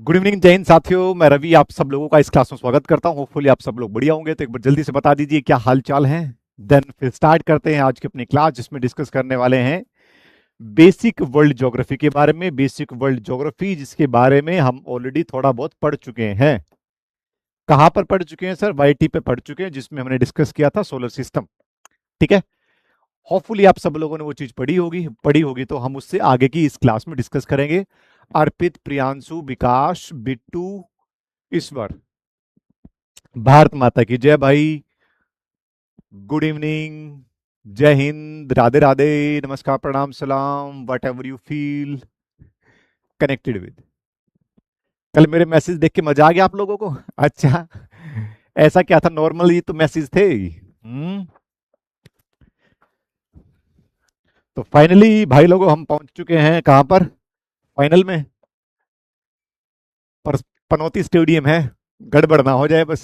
Good evening जय हिंद साथियों। मैं रवि आप सब लोगों का इस क्लास में स्वागत करता हूं। होपफुली आप सब लोग बढ़िया होंगे। तो एक बार जल्दी से बता दीजिए क्या हाल चाल है। देन फिर स्टार्ट करते हैं आज की अपनी क्लास, जिसमें डिस्कस करने वाले हैं बेसिक वर्ल्ड ज्योग्राफी के बारे में। बेसिक वर्ल्ड ज्योग्राफी जिसके बारे में हम ऑलरेडी थोड़ा बहुत पढ़ चुके हैं। कहाँ पर पढ़ चुके हैं सर? वाईटी पे पढ़ चुके हैं, जिसमें हमने डिस्कस किया था सोलर सिस्टम। ठीक है। होपफुली आप सब लोगों ने वो चीज पढ़ी होगी तो हम उससे आगे की इस क्लास में डिस्कस करेंगे। अर्पित, प्रियांशु, विकास, बिट्टू, ईश्वर, भारत माता की जय भाई। गुड इवनिंग, जय हिंद, राधे राधे, नमस्कार, प्रणाम, सलाम, what ever you feel connected with. कल मेरे मैसेज देख के मजा आ गया आप लोगों को? अच्छा, ऐसा क्या था? नॉर्मली तो मैसेज थे। तो फाइनली भाई लोगों हम पहुंच चुके हैं कहां पर? फाइनल में पर पनौती स्टेडियम है, गड़बड़ ना हो जाए बस।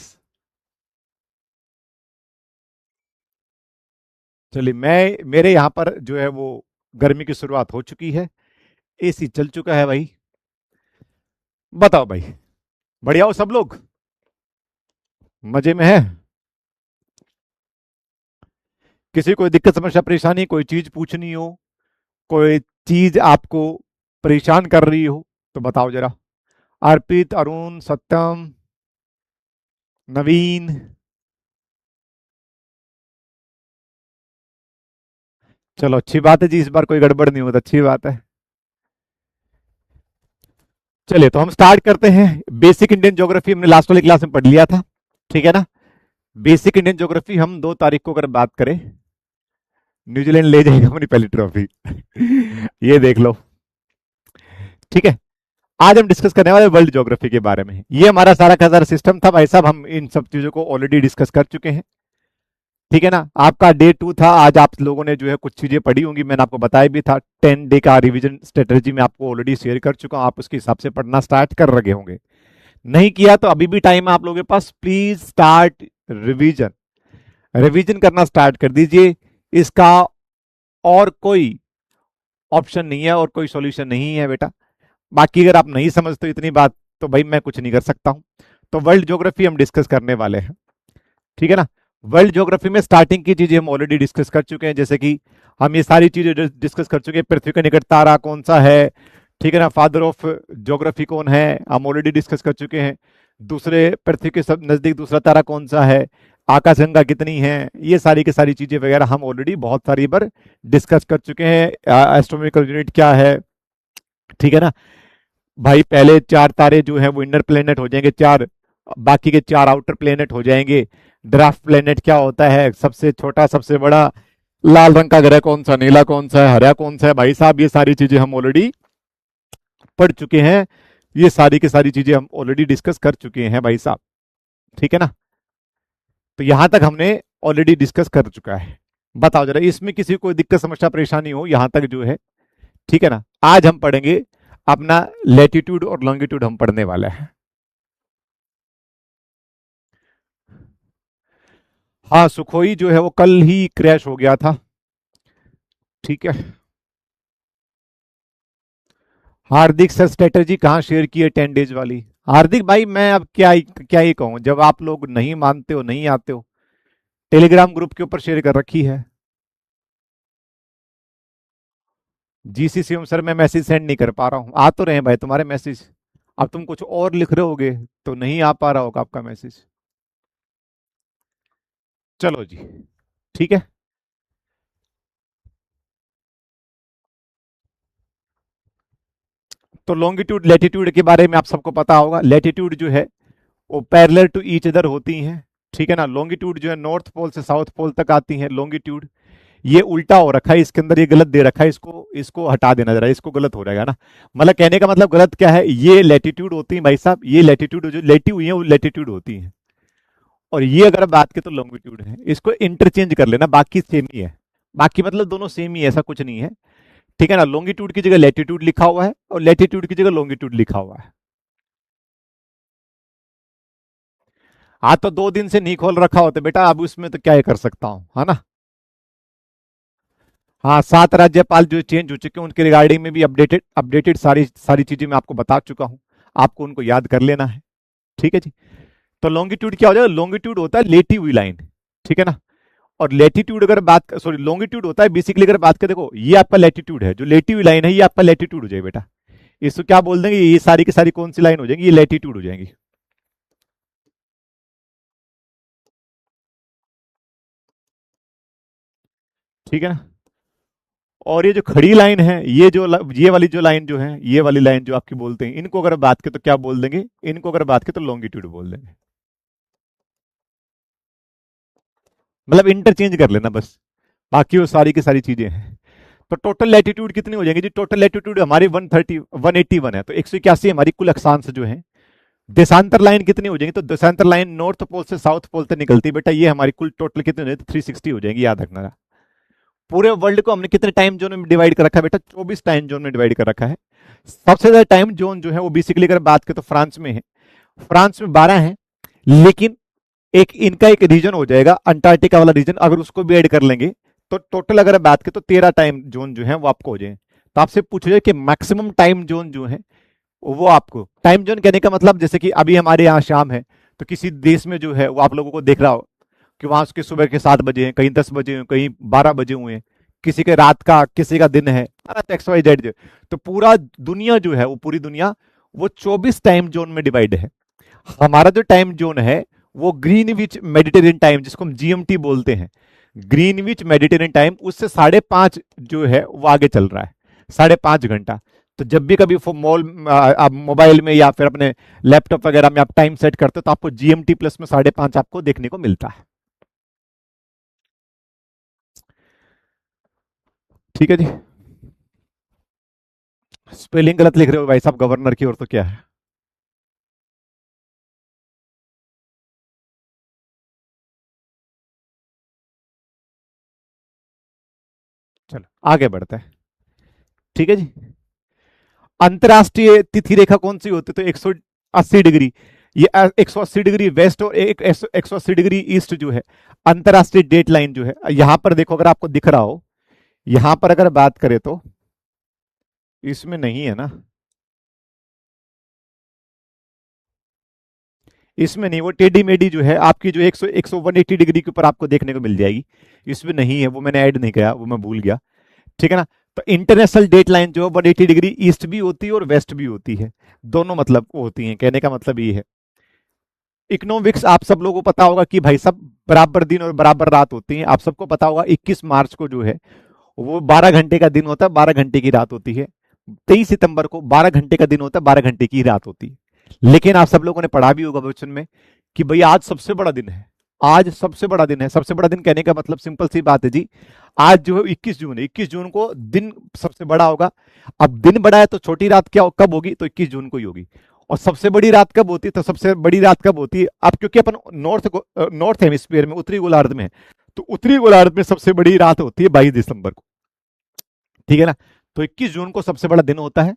चलिए, मैं मेरे यहाँ पर जो है वो गर्मी की शुरुआत हो चुकी है। एसी चल चुका है भाई। बताओ भाई, बढ़िया हो सब लोग? मजे में है? किसी कोई दिक्कत समस्या परेशानी, कोई चीज पूछनी हो, कोई चीज आपको परेशान कर रही हो तो बताओ जरा। अर्पित, अरुण, सत्यम, नवीन। चलो अच्छी बात है जी, इस बार कोई गड़बड़ नहीं होता, अच्छी बात है। चलिए तो हम स्टार्ट करते हैं। बेसिक इंडियन ज्योग्राफी हमने लास्ट वाली क्लास में पढ़ लिया था, ठीक है ना। बेसिक इंडियन ज्योग्राफी हम 2 तारीख को अगर बात करें, न्यूजीलैंड ले जाएगा अपनी पहली ट्रॉफी। ये देख लो, ठीक है। आज हम डिस्कस करने वाले वर्ल्ड ज्योग्राफी के बारे में। ये हमारा सारा का सारा सिस्टम था भाई साहब, हम इन सब चीजों को ऑलरेडी डिस्कस कर चुके हैं, ठीक है ना। आपका डे 2 था आज, आप लोगों ने जो है कुछ चीजें पढ़ी होंगी, मैंने आपको बताया भी था। 10 डे का रिवीजन स्ट्रेटेजी में आपको ऑलरेडी शेयर कर चुका हूं, आप उसके हिसाब से पढ़ना स्टार्ट कर रहे होंगे। नहीं किया तो अभी भी टाइम है आप लोगों के पास, प्लीज स्टार्ट रिवीजन। रिवीजन करना स्टार्ट कर दीजिए। इसका और कोई ऑप्शन नहीं है और कोई सॉल्यूशन नहीं है बेटा। बाकी अगर आप नहीं समझते इतनी बात तो भाई मैं कुछ नहीं कर सकता हूं। तो वर्ल्ड ज्योग्राफी हम डिस्कस करने वाले हैं, ठीक है ना। वर्ल्ड ज्योग्राफी में स्टार्टिंग की चीजें हम ऑलरेडी डिस्कस कर चुके हैं, जैसे कि हम ये सारी चीजें डिस्कस कर चुके हैं। पृथ्वी का निकट तारा कौन सा है, ठीक है ना। फादर ऑफ ज्योग्राफी कौन है, हम ऑलरेडी डिस्कस कर चुके हैं। दूसरे पृथ्वी के सब नजदीक दूसरा तारा कौन सा है, आकाशगंगा कितनी है, ये सारी की सारी चीजें वगैरह हम ऑलरेडी बहुत सारी बार डिस्कस कर चुके हैं। एस्ट्रोनॉमिकल यूनिट क्या है, ठीक है ना भाई। पहले 4 तारे जो है वो इनर प्लेनेट हो जाएंगे, चार बाकी के 4 आउटर प्लेनेट हो जाएंगे। ड्राफ्ट प्लेनेट क्या होता है, सबसे छोटा सबसे बड़ा, लाल रंग का ग्रह कौन सा, नीला कौन सा है, हरा कौन सा है, भाई साहब ये सारी चीजें हम ऑलरेडी पढ़ चुके हैं। ये सारी की सारी चीजें हम ऑलरेडी डिस्कस कर चुके हैं भाई साहब, ठीक है ना। तो यहां तक हमने ऑलरेडी डिस्कस कर चुका है। बताओ जरा, इसमें किसी को कोई दिक्कत समस्या परेशानी हो यहां तक जो है, ठीक है ना। आज हम पढ़ेंगे अपना लेटीट्यूड और लॉन्गिट्यूड हम पढ़ने वाले हैं। हाँ, सुखोई जो है वो कल ही क्रैश हो गया था, ठीक है। हार्दिक सर स्ट्रेटेजी कहाँ शेयर की है 10 डेज वाली? हार्दिक भाई मैं अब क्या ही कहूँ, जब आप लोग नहीं मानते हो नहीं आते हो। टेलीग्राम ग्रुप के ऊपर शेयर कर रखी है। जीसीसी सर मैं मैसेज सेंड नहीं कर पा रहा हूँ, आ तो रहे हैं भाई तुम्हारे मैसेज। अब तुम कुछ और लिख रहे होगे तो नहीं आ पा रहा होगा आपका मैसेज। चलो जी, ठीक है। तो लॉन्गिट्यूड लेटीट्यूड के बारे में आप सबको पता होगा। लेटीट्यूड जो है वो पैरेलल टू ईच अदर होती हैं, ठीक है ना। लॉन्गिट्यूड जो है नॉर्थ पोल से साउथ पोल तक आती है लॉन्गिट्यूड। ये उल्टा हो रखा है इसके अंदर, ये गलत दे रखा है, इसको इसको हटा देना जरा, इसको गलत हो जाएगा ना। मतलब कहने का मतलब गलत क्या है, ये लेटीट्यूड होती है भाई साहब, ये लेटीट्यूड जो लेटी हुई है वो लेटीट्यूड होती है। और ये अगर बात की तो लॉन्गिट्यूड है, इसको इंटरचेंज कर लेना, बाकी सेम ही है। बाकी मतलब दोनों सेम ही है, ऐसा कुछ नहीं है, ठीक है ना। लॉन्गिट्यूड की जगह लेटीट्यूड लिखा हुआ है और लेटीट्यूड की जगह लॉन्गिट्यूड लिखा हुआ है। हाँ तो 2 दिन से नहीं खोल रखा होता बेटा, अब उसमें तो क्या ही कर सकता हूँ, है ना। हाँ, 7 राज्यपाल जो चेंज हो चुके हैं उनके रिगार्डिंग में भी अपडेटेड अपडेटेड सारी सारी चीजें मैं आपको बता चुका हूँ। आपको उनको याद कर लेना है। ठीक है जी। तो लॉन्गिट्यूड क्या हो जाएगा, लॉन्गिट्यूड होता है लेटी हुई लाइन, ठीक है ना। और लेटीट्यूड अगर बात, सॉरी लॉन्गिट्यूड होता है बेसिकली, अगर बात करें, देखो ये आपका लेटीट्यूड है, जो लेटी हुई लाइन है ये आपका लेटीट्यूड हो जाएगा बेटा। इसको क्या बोल देंगे, ये सारी की सारी कौन सी लाइन हो जाएंगी, ये लेटीट्यूड हो जाएंगी। ठीक है ना। और ये जो खड़ी लाइन है, ये जो ये वाली जो लाइन जो है, ये वाली लाइन जो आपकी बोलते हैं, इनको अगर बात करें तो क्या बोल देंगे, इनको अगर बात करें तो लॉन्गिट्यूड बोल देंगे। मतलब इंटरचेंज कर लेना बस, बाकी वो सारी की सारी चीजें हैं। तो टोटल लैटिट्यूड कितनी हो जाएंगी जी, टोटल लैटिट्यूड हमारी 181 है, तो 181 हमारी कुल अक्षांश जो है। देशांतर लाइन कितनी हो जाएंगी, तो देशांतर लाइन नॉर्थ पोल से साउथ पोल तक निकलती है बेटा, ये हमारी कुल टोटल कितनी हो जाएगी, 360 हो जाएंगी, याद रखना। पूरे वर्ल्ड को हमने कितने टाइम जोन में डिवाइड कर रखा है बेटा, 24 टाइम जोन में डिवाइड कर रखा है। सबसे ज्यादा टाइम जोन जो है वो बेसिकली अगर बात करें तो फ्रांस में है, फ्रांस में 12 है। लेकिन एक इनका एक रीजन हो जाएगा अंटार्कटिका वाला रीजन, अगर उसको भी ऐड कर लेंगे तो टोटल अगर बात करें तो 13 टाइम जोन जो है वो आपको हो जाए। तो आपसे पूछ जाए कि मैक्सिमम टाइम जोन जो है वो आपको, टाइम जोन कहने का मतलब जैसे कि अभी हमारे यहाँ शाम है, तो किसी देश में जो है वो आप लोगों को देख रहा हो कि वहां उसके सुबह के 7 बजे हैं, कहीं 10 बजे हैं, कहीं 12 बजे हुए हैं, किसी के रात का, किसी का दिन है ना, एक्स वाई जेड। तो पूरा दुनिया जो है वो, पूरी दुनिया वो 24 टाइम जोन में डिवाइड है। हमारा जो टाइम जोन है वो ग्रीनविच मेडिटेरियन टाइम, जिसको हम जीएमटी बोलते हैं, ग्रीनविच मेडिटेरियन टाइम, उससे 5.5 जो है वो आगे चल रहा है, 5.5 घंटा। तो जब भी कभी आप मोबाइल में या फिर अपने लैपटॉप वगैरह में आप टाइम सेट करते हो तो आपको जीएमटी प्लस में 5.5 आपको देखने को मिलता है। ठीक है जी। स्पेलिंग गलत लिख रहे हो भाई साहब, गवर्नर की ओर तो क्या है। चलो आगे बढ़ते हैं। ठीक है जी। अंतरराष्ट्रीय तिथि रेखा कौन सी होती है, तो 180 डिग्री, ये 180 डिग्री वेस्ट और एक 180 डिग्री ईस्ट जो है अंतरराष्ट्रीय डेट लाइन जो है। यहां पर देखो अगर आपको दिख रहा हो, यहां पर अगर बात करें तो इसमें नहीं है ना, इसमें नहीं, वो टेढ़ी मेढ़ी जो है आपकी जो 180 डिग्री के ऊपर आपको देखने को मिल जाएगी, इसमें नहीं है, वो मैंने ऐड नहीं किया, वो मैं भूल गया। ठीक है ना। तो इंटरनेशनल डेट लाइन जो है 180 डिग्री ईस्ट भी होती है और वेस्ट भी होती है, दोनों मतलब होती हैं, कहने का मतलब ये है। इकोनॉमिक्स आप सब लोगों को पता होगा कि भाई सब बराबर दिन और बराबर रात होती है, आप सबको पता होगा 21 मार्च को जो है वो 12 घंटे का दिन होता है, 12 घंटे की रात होती है। 23 सितंबर को 12 घंटे का दिन होता है, 12 घंटे की रात होती है। लेकिन आप सब लोगों ने पढ़ा भी होगा बच्चन में कि भाई आज सबसे बड़ा दिन है, आज सबसे बड़ा दिन है। सबसे बड़ा दिन कहने का मतलब सिंपल सी बात है जी, आज जो है 21 जून है, 21 जून को दिन सबसे बड़ा होगा। अब दिन बड़ा है तो छोटी रात क्या कब होगी, तो 21 जून को ही होगी। और सबसे बड़ी रात कब होती है, तो सबसे बड़ी रात कब होती है, अब क्योंकि अपन नॉर्थ हेमिस्फीयर में, उत्तरी गोलार्ध में है, तो उत्तरी गोलार्ध में सबसे बड़ी रात होती है 22 दिसंबर को। ठीक है ना। तो 21 जून को सबसे बड़ा दिन होता है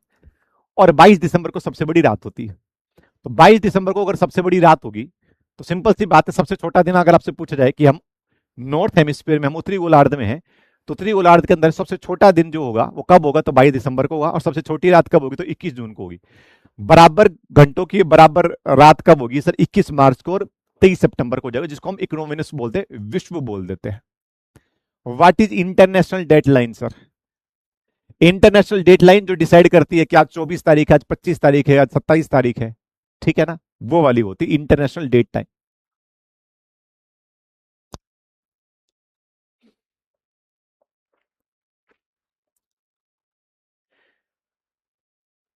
और 22 दिसंबर को सबसे बड़ी रात होती है। तो 22 दिसंबर को अगर सबसे बड़ी रात होगी तो सिंपल सी बात है, सबसे छोटा दिन अगर आपसे पूछा जाए कि हम नॉर्थ हेमिस्फीयर में, हम उत्तरी गोलार्ध में हैं, तो उत्तरी गोलार्ध के अंदर सबसे छोटा दिन जो होगा वो कब होगा, तो 22 दिसंबर को होगा। और सबसे छोटी रात कब होगी, तो 21 जून को होगी। बराबर घंटों की बराबर रात कब होगी सर, 21 मार्च को और 23 सितंबर को हो जाएगा, जिसको हम इकोनॉमिक्स बोलते हैं, विश्व बोल देते हैं। What is international deadline sir, international deadline जो डिसाइड करती है कि आज 24 तारीख है, आज 25 तारीख है, आज 27 तारीख है, ठीक है ना, वो वाली होती है इंटरनेशनल डेट टाइम।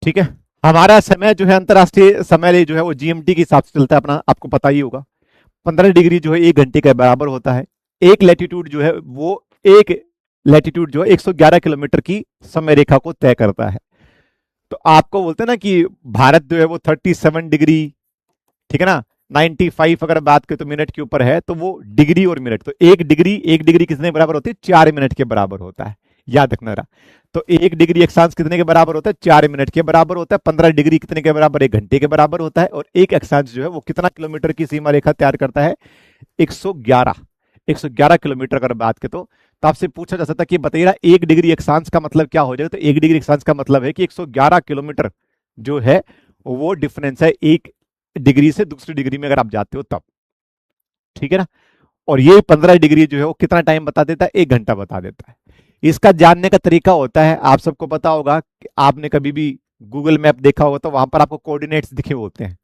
ठीक है। हमारा समय जो है, अंतरराष्ट्रीय समय जो है वो जीएमटी के हिसाब से चलता है अपना, आपको पता ही होगा। 15 डिग्री जो है 1 घंटे के बराबर होता है। एक लैटिट्यूड जो है वो, एक लैटिट्यूड जो है 111 किलोमीटर की समय रेखा को तय करता है। तो आपको बोलते हैं ना कि भारत जो है वो 37 डिग्री, ठीक है ना, 95 अगर बात करें तो मिनट के ऊपर है, तो वो डिग्री और मिनट, तो एक डिग्री कितने बराबर होती है, 4 मिनट के बराबर होता है, याद रखना रहा। तो 1 डिग्री अक्षांश कितने के बराबर होता है, 4 मिनट के बराबर होता है। 15 डिग्री कितने के बराबर, 1 घंटे के बराबर होता है। और एक अक्षांश जो है वो कितना किलोमीटर की सीमा रेखा तैयार करता है, 111 किलोमीटर अगर बात करें तो आपसे पूछा जा सकता है कि बताइए 1 डिग्री अक्षांश का मतलब क्या हो जाएगा, तो 1 डिग्री अक्षांश का मतलब है कि 111 किलोमीटर जो है वो डिफरेंस है 1 डिग्री से दूसरी डिग्री में अगर आप जाते हो तब, ठीक है ना। और ये 15 डिग्री जो है वो कितना टाइम बता देता है, 1 घंटा बता देता है। इसका जानने का तरीका होता है, आप सबको पता होगा कि आपने कभी भी गूगल मैप देखा होगा तो वहां पर आपको कोऑर्डिनेट्स दिखे होते हैं,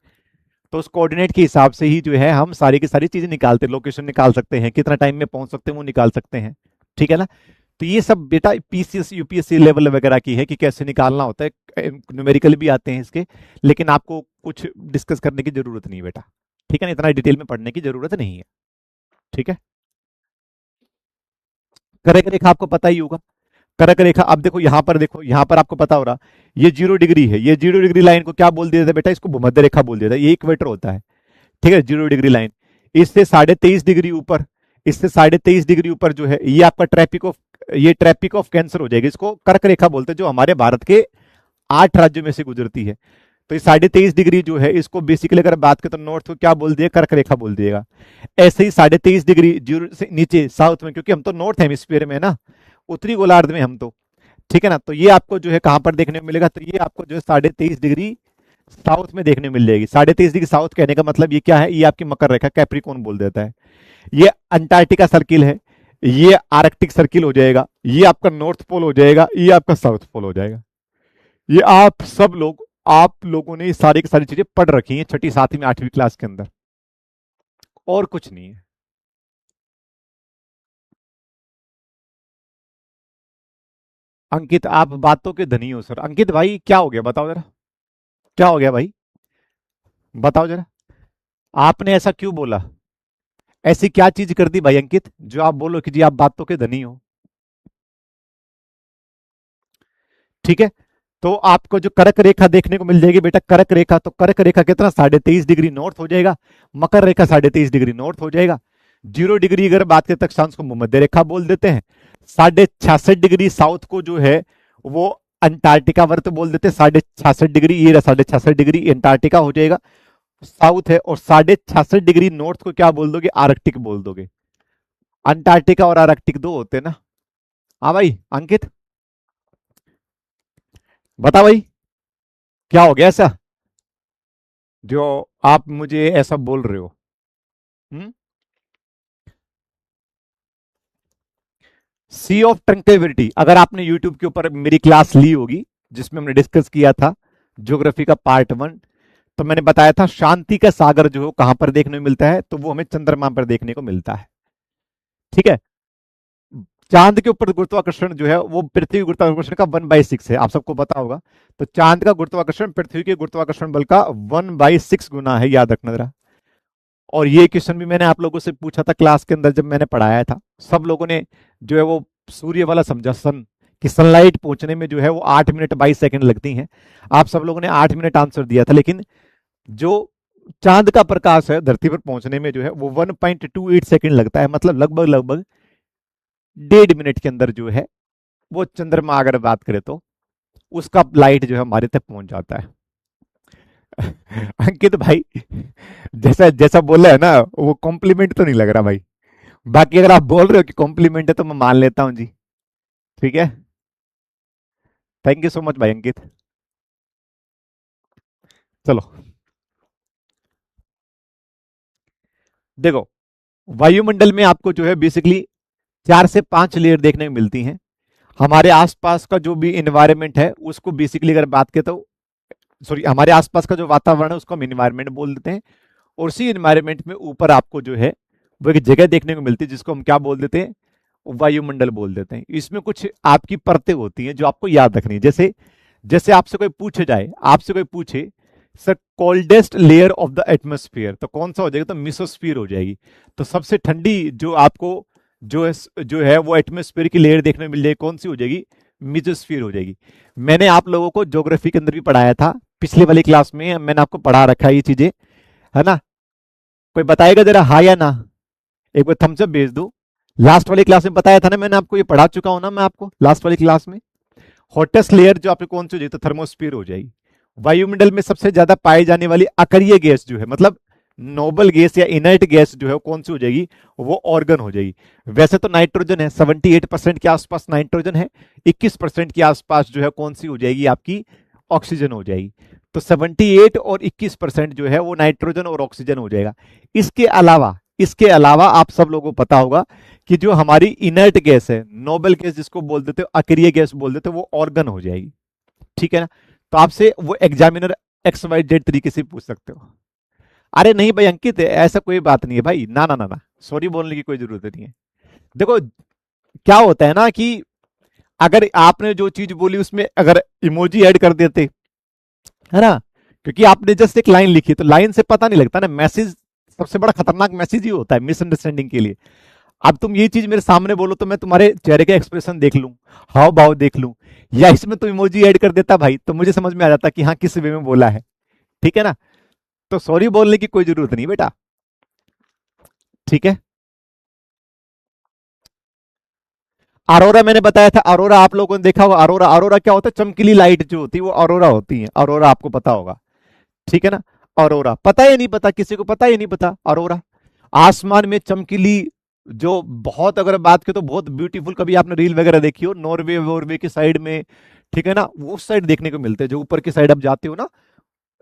तो उस कोऑर्डिनेट के हिसाब से ही जो है हम सारी की सारी चीजें निकालते हैं, लोकेशन निकाल सकते हैं, कितना टाइम में पहुंच सकते हैं वो निकाल सकते हैं, ठीक है ना। तो ये सब बेटा पीसीएस यूपीएससी लेवल वगैरह की है कि कैसे निकालना होता है, न्यूमेरिकल भी आते हैं इसके, लेकिन आपको कुछ डिस्कस करने की जरूरत नहीं है बेटा, ठीक है ना, इतना डिटेल में पढ़ने की जरूरत नहीं है, ठीक है। करक रेखा आपको पता ही होगा, करक रेखा, अब देखो यहां पर, देखो यहां पर आपको पता हो रहा, ये 0 डिग्री है, ये 0 डिग्री लाइन को क्या बोल दिया था बेटा, इसको भूमध्य रेखा बोल दिया था, ये इक्वेटर होता है, ठीक है, 0 डिग्री लाइन। इससे 23.5 डिग्री ऊपर, इससे 23.5 डिग्री ऊपर जो है ये आपका ट्रैपिक ऑफ कैंसर हो जाएगी, इसको कर्क रेखा बोलते हैं, जो हमारे भारत के 8 राज्यों में से गुजरती है। तो ये 23.5 डिग्री जो है इसको बेसिकली अगर बात करें तो नॉर्थ को क्या बोल दिया, कर्क रेखा बोल दिएगा। ऐसे ही 23.5 डिग्री जीरो से नीचे साउथ में, क्योंकि हम तो नॉर्थ हेमिस्फीयर में ना, उत्तरी गोलार्ध में हम तो, ठीक है ना, तो ये आपको जो है कहां पर देखने को मिलेगा, तो ये आपको जो है 23.5 डिग्री साउथ में देखने मिल जाएगी। 23.5 डिग्री साउथ कहने का मतलब ये क्या है, ये आपकी मकर रेखा कैप्रिकॉर्न बोल देता है। ये अंटार्कटिका सर्किल है, ये आर्कटिक सर्किल हो जाएगा, ये आपका नॉर्थ पोल हो जाएगा, ये आपका साउथ पोल हो जाएगा। ये आप लोगों ने ये सारी की सारी चीजें पढ़ रखी हैं छठी सातवीं में 8वीं क्लास के अंदर, और कुछ नहीं है। अंकित आप बातों के धनी हो सर। अंकित भाई क्या हो गया बताओ जरा, क्या हो गया भाई, बताओ जरा, आपने ऐसा क्यों बोला, ऐसी क्या चीज कर दी भाई अंकित जो आप बोलो कि जी आप बातों के धनी हो, ठीक है। तो आपको जो कर्क रेखा देखने को मिल जाएगी बेटा, कर्क रेखा, तो कर्क रेखा कितना 23.5 डिग्री नॉर्थ हो जाएगा, मकर रेखा 23.5 डिग्री नॉर्थ हो जाएगा। 0 डिग्री अगर बात के तक को भूमध्य रेखा बोल देते हैं, 66.5 डिग्री साउथ को जो है वो अंटार्कटिका वर्त बोल देते हैं, 66.5 डिग्री, ये 66 डिग्री अंटार्कटिका हो जाएगा, साउथ है, और 66.5 डिग्री नॉर्थ को क्या बोल दोगे, आर्कटिक बोल दोगे। अंटार्कटिका और आर्कटिक दो होते हैं ना। हाँ भाई अंकित बता भाई, क्या हो गया ऐसा जो आप मुझे ऐसा बोल रहे हो। हम्म, सी ऑफ ट्रंकेबिलिटी, अगर आपने यूट्यूब के ऊपर मेरी क्लास ली होगी जिसमें हमने डिस्कस किया था ज्योग्राफी का पार्ट 1, तो मैंने बताया था शांति का सागर जो कहां पर देखने को मिलता है, तो वो हमें चंद्रमा पर देखने को मिलता है, ठीक है। चांद के ऊपर गुरुत्वाकर्षण जो है वो पृथ्वी के गुरुत्वाकर्षण का 1/6 है, आप सबको पता होगा। तो चांद का गुरुत्वाकर्षण पृथ्वी के गुरुत्वाकर्षण बल का 1/6 गुना है, याद रखना जरा। और ये क्वेश्चन भी मैंने आप लोगों से पूछा था क्लास के अंदर जब मैंने पढ़ाया था, सब लोगों ने जो है वो सूर्य वाला समझा, सन कि सनलाइट पहुंचने में जो है वो 8 मिनट 22 सेकंड लगती हैं, आप सब लोगों ने 8 मिनट आंसर दिया था, लेकिन जो चांद का प्रकाश है धरती पर पहुंचने में जो है वो 1.28 सेकंड लगता है, मतलब लगभग लगभग 1.5 मिनट के अंदर जो है वो चंद्रमा अगर बात करें तो उसका लाइट जो है हमारे तक पहुंच जाता है। अंकित भाई जैसा जैसा बोला है ना वो कॉम्प्लीमेंट तो नहीं लग रहा भाई, बाकी अगर आप बोल रहे हो कि कॉम्प्लीमेंट है तो मैं मान लेता हूं जी, ठीक है। थैंक यू सो मच भाई अंकित। चलो देखो, वायुमंडल में आपको जो है बेसिकली 4 से 5 लेयर देखने को मिलती हैं। हमारे आसपास का जो भी इन्वायरमेंट है उसको बेसिकली अगर बात करें तो, सॉरी, हमारे आसपास का जो वातावरण है उसको हम इन्वायरमेंट बोल देते हैं, और उसी इन्वायरमेंट में ऊपर आपको जो है वो एक जगह देखने को मिलती है जिसको हम क्या बोल देते हैं, वायुमंडल बोल देते हैं। इसमें कुछ आपकी परतें होती हैं जो आपको याद रखनी है, जैसे जैसे आपसे कोई पूछे जाए, आपसे कोई पूछे sir coldest layer of the atmosphere, तो कौन सा हो जाएगा, तो मिसोस्फीयर हो जाएगी। तो सबसे ठंडी जो आपको जो है वो एटमोस्फियर की लेयर देखने को मिल जाएगी, कौन सी हो जाएगी, मिसोस्फीयर हो जाएगी। मैंने आप लोगों को ज्योग्राफी के अंदर भी पढ़ाया था, पिछले वाली क्लास में मैंने आपको पढ़ा रखा है ये चीजें, है ना। कोई बताएगा जरा हाँ या ना, एक बार थम्स अप भेज दो। लास्ट वाली क्लास में बताया था ना मैंने आपको, ये पढ़ा चुका हूं ना मैं आपको लास्ट वाली क्लास में। हॉटेस्ट लेयर जो आपको कौन सी हो जाएगी, तो थर्मोस्फीयर हो जाएगी। वायुमंडल में सबसे ज्यादा पाई जाने वाली अकरीय गैस जो है, मतलब नोबल गैस या इनर्ट गैस जो है वो कौन सी हो जाएगी, वो ऑर्गन हो जाएगी। वैसे तो नाइट्रोजन है, 78% के आसपास नाइट्रोजन है, 21% के आसपास जो है कौन सी हो जाएगी, आपकी ऑक्सीजन हो जाएगी। तो 78 और 21% जो है वो नाइट्रोजन और ऑक्सीजन हो जाएगा। इसके अलावा आप सब लोगों को पता होगा कि जो हमारी इनर्ट गैस है, नोबल गैस जिसको बोल देते हो, अक्रिय गैस बोल देते हो, वो ऑर्गन हो जाएगी। ठीक है ना? तो आपसे वो एग्जामिनर एक्स वाई जेड तरीके से पूछ सकते हो। अरे नहीं भाई अंकित, ऐसा कोई बात नहीं है भाई, ना ना ना ना, सॉरी बोलने की कोई जरूरत नहीं है। देखो क्या होता है ना कि अगर आपने जो चीज बोली उसमें अगर इमोजी ऐड कर देते, है ना, क्योंकि आपने जस्ट एक लाइन लिखी, तो लाइन से पता नहीं लगता ना, मैसेज सबसे बड़ा खतरनाक मैसेज ही होता है मिसअंडरस्टैंडिंग के लिए। अब तुम ये चीज मेरे सामने बोलो तो मैं तुम्हारे चेहरे का एक्सप्रेशन देख लूं, हाव भाव देख लूं, या इसमें तो इमोजी ऐड कर देता भाई, तो मुझे समझ में आ जाता कि हाँ किस वे में बोला है। ठीक है ना? तो सॉरी बोलने की कोई जरूरत नहीं बेटा। ठीक है? अरोरा मैंने बताया था, अरोरा आप लोगों ने देखा होगा। अरोरा अरोरा क्या होता है? चमकीली लाइट जो होती है वो अरोरा होती है। अरोरा आपको पता होगा। ठीक है ना? अरोरा पता है या नहीं पता? किसी को पता है या नहीं पता? अरोरा आसमान में चमकीली, जो बहुत, अगर बात करें तो बहुत ब्यूटीफुल, कभी आपने रील वगैरह देखी हो नॉर्वे वॉर्वे की साइड में, ठीक है ना, वो उस साइड देखने को मिलते हैं, जो ऊपर की साइड आप जाते हो ना,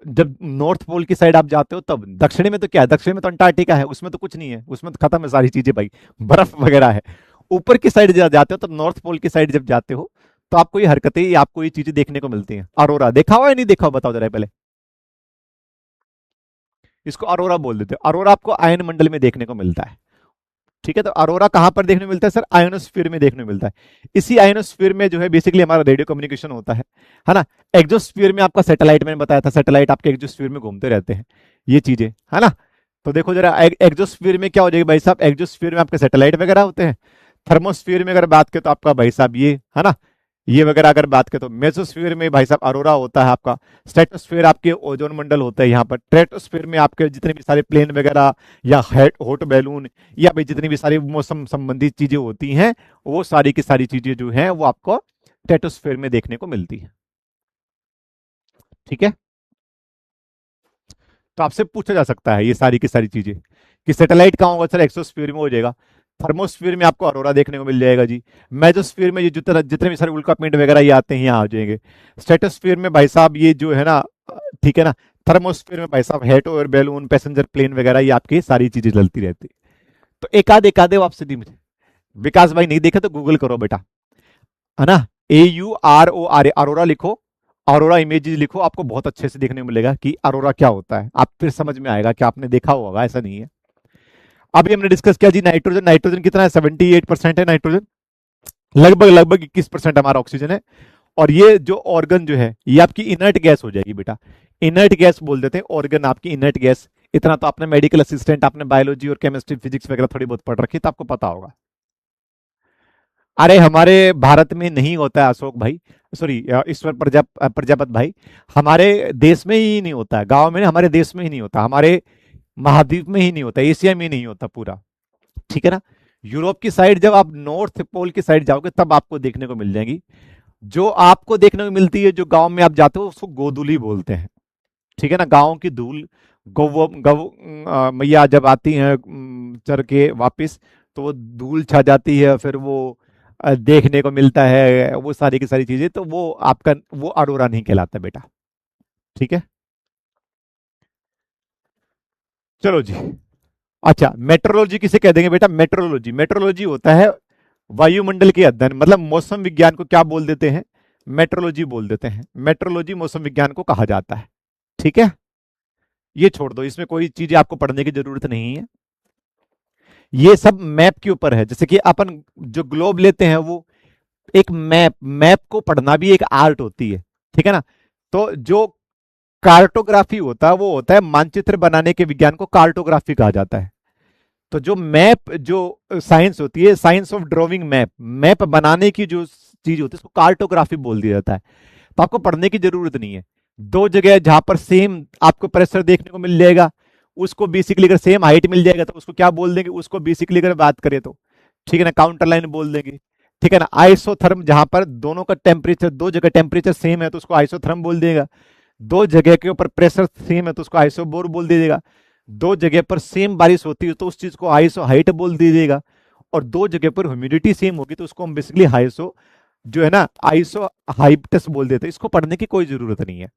जब नॉर्थ पोल की साइड आप जाते हो तब। दक्षिणी में तो क्या है? दक्षिणी में तो अंटार्कटिका है, उसमें तो कुछ नहीं है, उसमें तो खत्म है सारी चीजें भाई, बर्फ वगैरह है। ऊपर की साइड जब जाते हो, तब नॉर्थ पोल की साइड जब जाते हो, तो आपको ये हरकतें, आपको ये चीजें देखने को मिलती हैं। अरोरा देखा हुआ या नहीं देखा हुआ? बताओ जरा पहले। इसको अरोरा बोल देते हो। अरोरा आपको आयन मंडल में देखने को मिलता है। ठीक है? तो अरोरा कहां पर देखने को मिलता है सर? आयोनोस्फीयर में देखने को मिलता है। इसी आयोनोस्फीयर में जो है बेसिकली हमारा रेडियो कम्युनिकेशन होता है ना? एक्सोस्फीयर में आपका सैटेलाइट, मैंने बताया था, सैटेलाइट आपके एक्सोस्फीयर में घूमते रहते हैं, ये चीजें, है ना? तो देखो जरा एक्सोस्फीयर में क्या हो जाएगी भाई साहब? एक्सोस्फीयर में आपके सैटेलाइट वगैरह होते हैं। थर्मोस्फीयर में अगर बात करें तो आपका भाई साहब ये, है ना, ये वगैरह अगर बात करें तो मेसोस्फीयर में भाई साहब अरोरा होता है आपका। स्ट्रेटोस्फीयर आपके ओजोन मंडल होता है यहाँ पर। ट्रेटोस्फीयर में आपके जितने भी सारे प्लेन वगैरह या हॉट बैलून या भाई जितनी भी सारी मौसम संबंधित चीजें होती हैं, वो सारी की सारी चीजें जो हैं वो आपको स्ट्रेटोस्फीयर में देखने को मिलती है। ठीक है? तो आपसे पूछा जा सकता है ये सारी की सारी चीजें कि सैटेलाइट कहाँ होगा? सर एक्सोस्फीयर में हो जाएगा। थर्मोस्फीयर में आपको अरोरा देखने को मिल जाएगा जी। मेजोस्फीयर में ये जितने भी सारे उल्कापिंड वगैरह ये आते हैं, यहाँ आ जाएंगे। स्ट्रेटोस्फीयर में भाई साहब ये जो है ना, ठीक है ना, थर्मोस्फीयर में भाई साहब हेट और बैलून, पैसेंजर प्लेन वगैरह, ये आपकी सारी चीजें चलती रहती है। तो एक आधे आपसे दी मुझे। विकास भाई नहीं देखे तो गूगल करो बेटा, है ना? AURORA, अरोरा लिखो, अरोरा इमेजेस लिखो, आपको बहुत अच्छे से देखने को मिलेगा कि अरोरा क्या होता है। आप फिर समझ में आएगा कि आपने देखा होगा, ऐसा नहीं है। अभी हमने डिस्कस किया जी नाइट्रोजन। नाइट्रोजन कितना है? 78% है नाइट्रोजन। लगभग लगभग 21% हमारा ऑक्सीजन है। और ये जो ऑर्गन जो है ये आपकी इनर्ट गैस हो जाएगी बेटा। इनर्ट गैस बोल देते हैं ऑर्गन, आपकी इनर्ट गैस। इतना तो आपने मेडिकल असिस्टेंट, आपने बायोलॉजी और केमिस्ट्री फिजिक्स वगैरह थोड़ी बहुत पढ़ रखी, तो आपको पता होगा। अरे हमारे भारत में नहीं होता है अशोक भाई, सॉरी ईश्वर प्रजापत भाई, हमारे देश में ही नहीं होता है, गांव में, हमारे देश में ही नहीं होता, हमारे महाद्वीप में ही नहीं होता, एशिया में नहीं होता पूरा। ठीक है ना? यूरोप की साइड जब आप नॉर्थ पोल की साइड जाओगे तब आपको देखने को मिल जाएगी। जो आपको देखने को मिलती है, जो गांव में आप जाते हो उसको गोधूली बोलते हैं। ठीक है ना? गांव की धूल, गौ गौ मैया जब आती हैं चर के वापिस, तो वो धूल छा जाती है, फिर वो देखने को मिलता है, वो सारी की सारी चीजें, तो वो आपका वो अरोरा नहीं कहलाता बेटा। ठीक है? चलो जी। अच्छा, मेट्रोलॉजी किसे कह देंगे बेटा? मेट्रोलॉजी, मेट्रोलॉजी होता है वायुमंडल के अध्ययन, मतलब मौसम विज्ञान को क्या बोल देते हैं? मेट्रोलॉजी बोल देते हैं। मेट्रोलॉजी मौसम विज्ञान को कहा जाता है। ठीक है? ये छोड़ दो, इसमें कोई चीजें आपको पढ़ने की जरूरत नहीं है। ये सब मैप के ऊपर है। जैसे कि अपन जो ग्लोब लेते हैं, वो एक मैप, मैप को पढ़ना भी एक आर्ट होती है। ठीक है ना? तो जो कार्टोग्राफी होता है वो होता है मानचित्र बनाने के विज्ञान को कार्टोग्राफी कहा जाता है। तो जो मैप, जो साइंस होती है, science of drawing map, map बनाने की जो चीज होती है उसको कार्टोग्राफी बोल दिया जाता है। तो आपको पढ़ने की जरूरत नहीं है। दो जगह जहां पर सेम आपको प्रेशर देखने को मिल जाएगा, उसको बेसिकली अगर सेम हाइट मिल जाएगा तो उसको क्या बोल देंगे? उसको बेसिकली अगर बात करें तो, ठीक है ना, काउंटर लाइन बोल देंगे। ठीक है ना? आइसोथर्म, जहां पर दोनों का टेम्परेचर, दो जगह टेम्परेचर सेम है तो उसको आइसोथर्म बोल देगा। दो जगह के ऊपर प्रेशर सेम है तो उसको आइसोबोर बोल दीजिएगा। दो जगह पर सेम बारिश होती है तो उस चीज को आइसो हाइट बोल दीजिएगा। और दो जगह पर ह्यूमिडिटी सेम होगी तो उसको हम बेसिकली हाइसो, जो है ना, आइसो हाइप्टस बोल देते हैं। इसको पढ़ने की कोई जरूरत नहीं है।